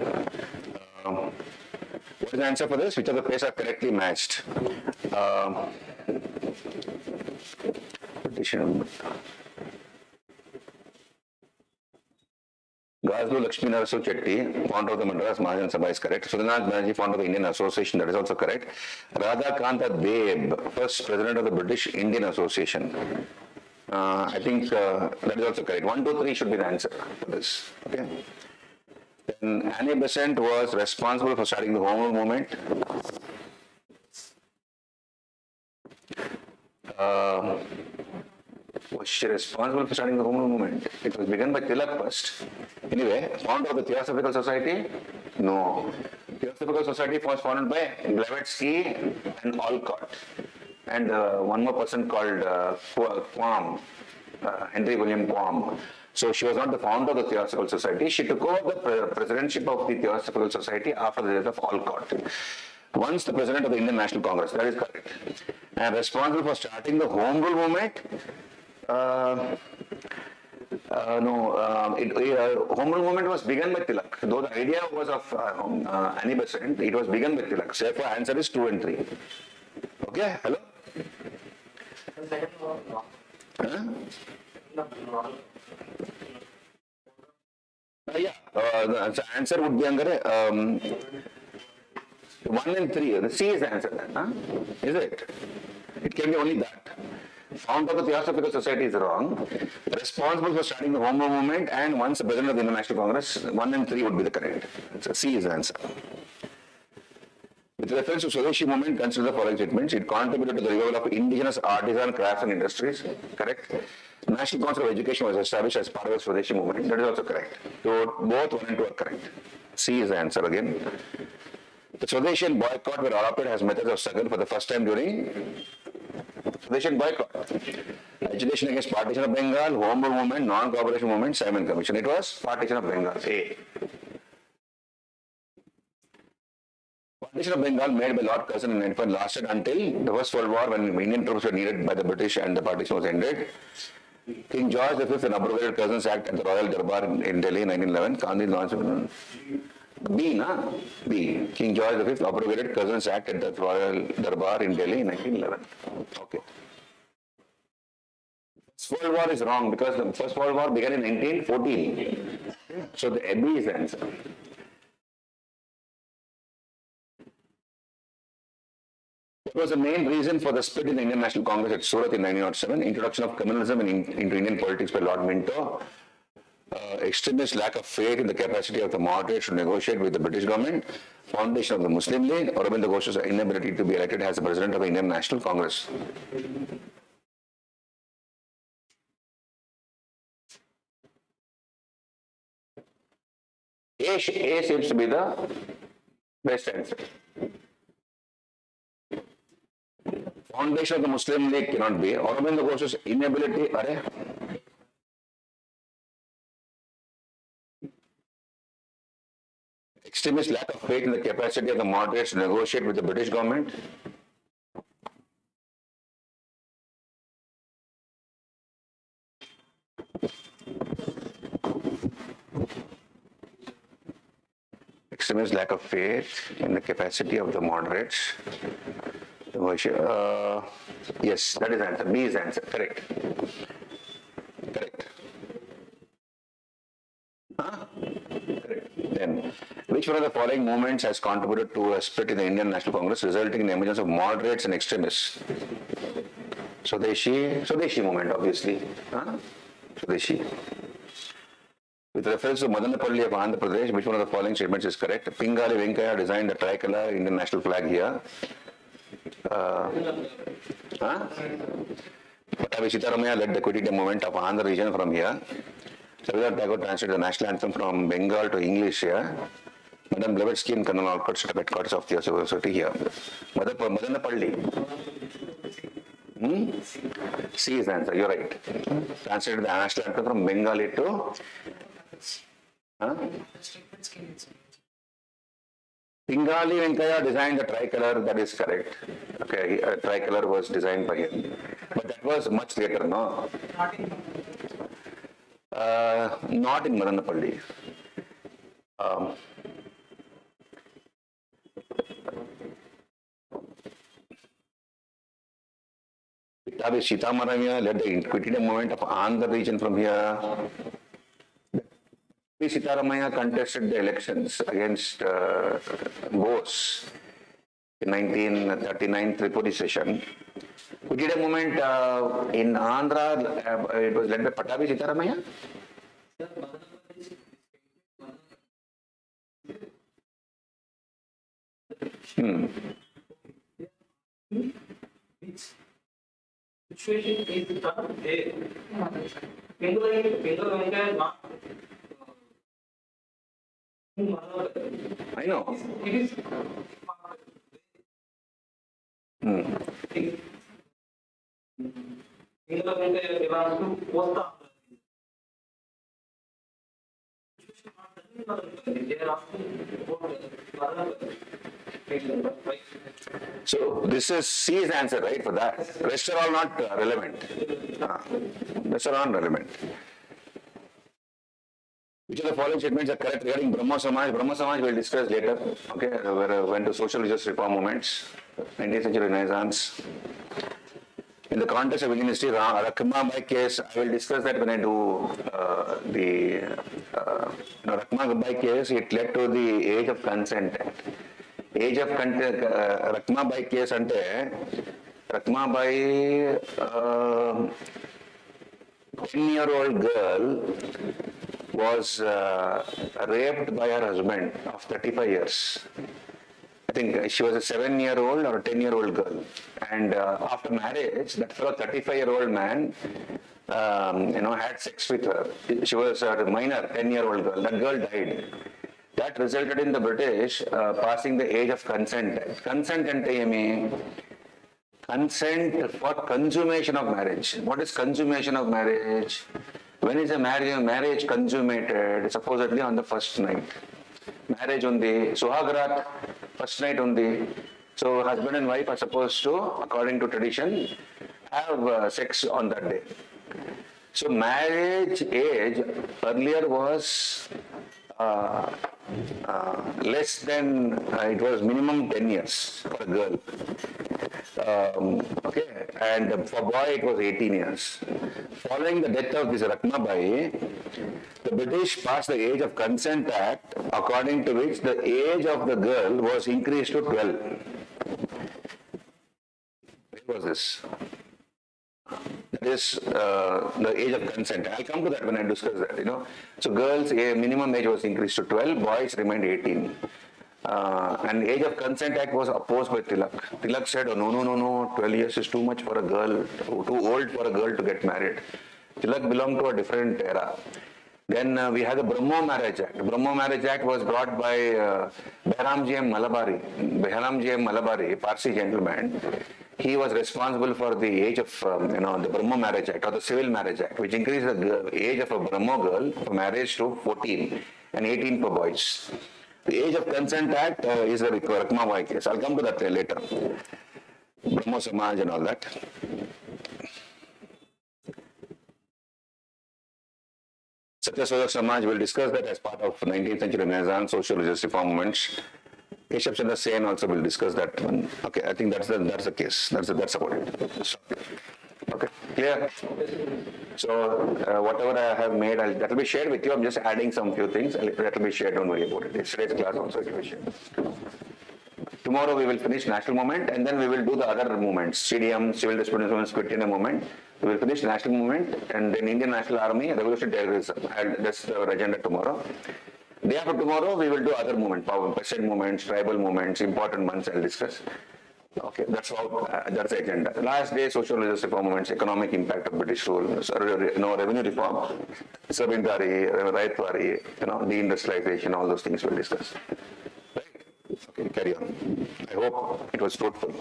What is the answer for this? Which of the pairs are correctly matched? Gaslu Lakshminarasu Chetty, founder of the Madras Mahajana Sabha is correct. Sudhanath Banerjee, founder of the Indian Association, that is also correct. Radhakanta Dev, first President of the British Indian Association. I think that is also correct. 1, 2, 3 should be the answer for this. Okay. Then Annie Besant was responsible for starting the Home Rule movement. Was she responsible for starting the Home Rule movement? It was begun by Tilak first. Anyway, founder of the Theosophical Society? No. Theosophical Society was founded by Blavatsky and Alcott. And one more person called Quam, Henry William Quam. So she was not the founder of the Theosophical Society. She took over the presidentship of the Theosophical Society after the death of Alcott. Once the president of the Indian National Congress, that is correct. And responsible for starting the Home Rule movement? Home Rule movement was begun by Tilak. Though the idea was of Annie Besant, it was begun by Tilak. So therefore, answer is 2 and 3. Okay, hello? The answer would be under 1 and 3. The C is the answer then, huh? Is it? It can be only that. Founder of the Theosophical Society is wrong. Responsible for starting the Home Rule movement, and once the president of the International Congress, 1 and 3 would be the correct. So C is the answer. With reference to Swadeshi movement, consider the following statements. It contributed to the revival of indigenous artisan crafts and industries. Correct. National Council of Education was established as part of the Swadeshi movement. That is also correct. So both 1 and 2 are correct. C is the answer again. The Swadeshi and boycott were adopted as methods of struggle for the first time during Swadeshi and boycott. Agitation against partition of Bengal, Home Rule movement, non-cooperation movement, Simon Commission. It was partition of Bengal. A. Partition of Bengal made by Lord Curzon in 1995 lasted until the First World War, when Indian troops were needed by the British and the partition was ended. King George V abrogated Curzon's Act at the Royal Darbar in Delhi in 1911. Gandhi launched B, na? B. King George V abrogated Curzon's Act at the Royal Darbar in Delhi in 1911. Okay. First World War is wrong because the First World War began in 1914. So the B is the answer. What was the main reason for the split in the Indian National Congress at Surat in 1907? Introduction of communalism into Indian politics by Lord Minto. Extremist lack of faith in the capacity of the moderates to negotiate with the British government. Foundation of the Muslim League. Aurobindo Ghosh's inability to be elected as the president of the Indian National Congress. A seems to be the best answer. Foundation of the Muslim League cannot be. Aurobindo Ghosh's inability. Extremist lack of faith in the capacity of the moderates to negotiate with the British government. Extremist lack of faith in the capacity of the moderates. Yes, that is the answer. B is the answer. Correct. Correct. Huh? Which one of the following movements has contributed to a split in the Indian National Congress, resulting in the emergence of moderates and extremists? Swadeshi movement, obviously. Huh? Swadeshi. With reference to Madanapalli of Andhra Pradesh, which one of the following statements is correct? Pingali Venkaya designed the tricolor Indian national flag here. Patabi Sitaramaya led the quitting movement of Andhra region from here. Sarvadar Tagore translated the national anthem from Bengal to English here. Madam Blavatsky and Colonel Alcott set up headquarters of the society here. Madanapalli. C is the answer, you're right. Translated the national anthem from Bengali to... Pingali Venkaya designed the tricolor, that is correct. Okay, a tricolor was designed by him. But that was much later, no? Not in Madanapalli. Pitabi Sitamaramiya led the quitting movement of Andhra region from here. Sitaramaya contested the elections against Bose in 1939 Tripoli session. We did a movement in Andhra, it was led by Patabi Sitaramaya. Situation is done there. I know. It is So this is C's answer, right, for that. Rest are all not relevant. Rest are all relevant. Which of the following statements are correct regarding Brahmo Samaj? Brahmo Samaj we'll discuss later. Okay, went to social religious reform movements, 19th century Renaissance. In the context of Indian history, Rakma Bai case, I will discuss that when I do Rakma Bai case. It led to the age of consent. Age of consent, Rakma Bai case ante, Rakma Bai, 10-year-old girl was raped by her husband of 35 years. I think she was a 7-year-old or a 10-year-old girl. And after marriage, that fellow 35-year-old man, had sex with her. She was a minor, 10-year-old girl. That girl died. That resulted in the British passing the age of consent. Consent ante emi? Consent for consummation of marriage. What is consummation of marriage? When is a marriage consummated? Supposedly on the first night. Marriage undi, Suhagrat, first night undi. So husband and wife are supposed to, according to tradition, have sex on that day. So marriage age earlier was less than, it was minimum 10 years for a girl. Okay, and for boy it was 18 years. Following the death of this Rakma Bai, the British passed the Age of Consent Act, according to which the age of the girl was increased to 12. What was this? That is the age of consent. I'll come to that when I discuss that, So girls' minimum age was increased to 12, boys remained 18. And Age of Consent Act was opposed by Tilak. Tilak said, oh, no, 12 years is too much for a girl, too old for a girl to get married. Tilak belonged to a different era. Then we had the Brahmo Marriage Act. The Brahmo Marriage Act was brought by Behramji M. Malabari. Behramji M. Malabari, Parsi gentleman. He was responsible for the age of, the Brahmo Marriage Act or the Civil Marriage Act, which increased the age of a Brahmo girl for marriage to 14 and 18 for boys. The Age of Consent Act is the Rakma Bai case. I'll come to that later. Brahmo Samaj and all that. Satyasodhak Samaj will discuss that as part of 19th century Renaissance social religious reform movements. Keshav Chandra Sen also will discuss that one. Okay, I think that's the case. That's about it. Okay, clear? So whatever I have made, that will be shared with you. I'm just adding some few things. That will be shared. Don't worry about it. Yesterday's class also it will be shared. Tomorrow we will finish national movement and then we will do the other movements. CDM, civil disobedience movement, quit India movement. We will finish national movement and then Indian National Army, revolutionary terrorism. That's the agenda tomorrow. Day after tomorrow we will do other movements, peasant movements, tribal movements, important ones I'll discuss. Okay, that's the agenda. Last day, social religious reform movements, economic impact of British rule, revenue reform, Sabindari, Raitwari, deindustrialization, all those things we'll discuss. Right? Okay, carry on. I hope it was fruitful.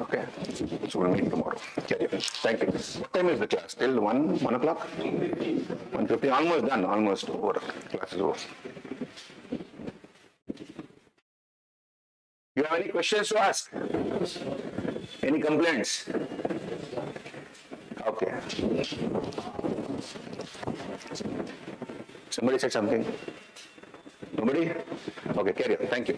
Okay, so we'll meet tomorrow. Carry on. Thank you. What time is the class? Till 1 o'clock? 1:50. Almost done, almost over. Class is over. You have any questions to ask? Any complaints? Okay. Somebody said something? Nobody? Okay, carry on. Thank you.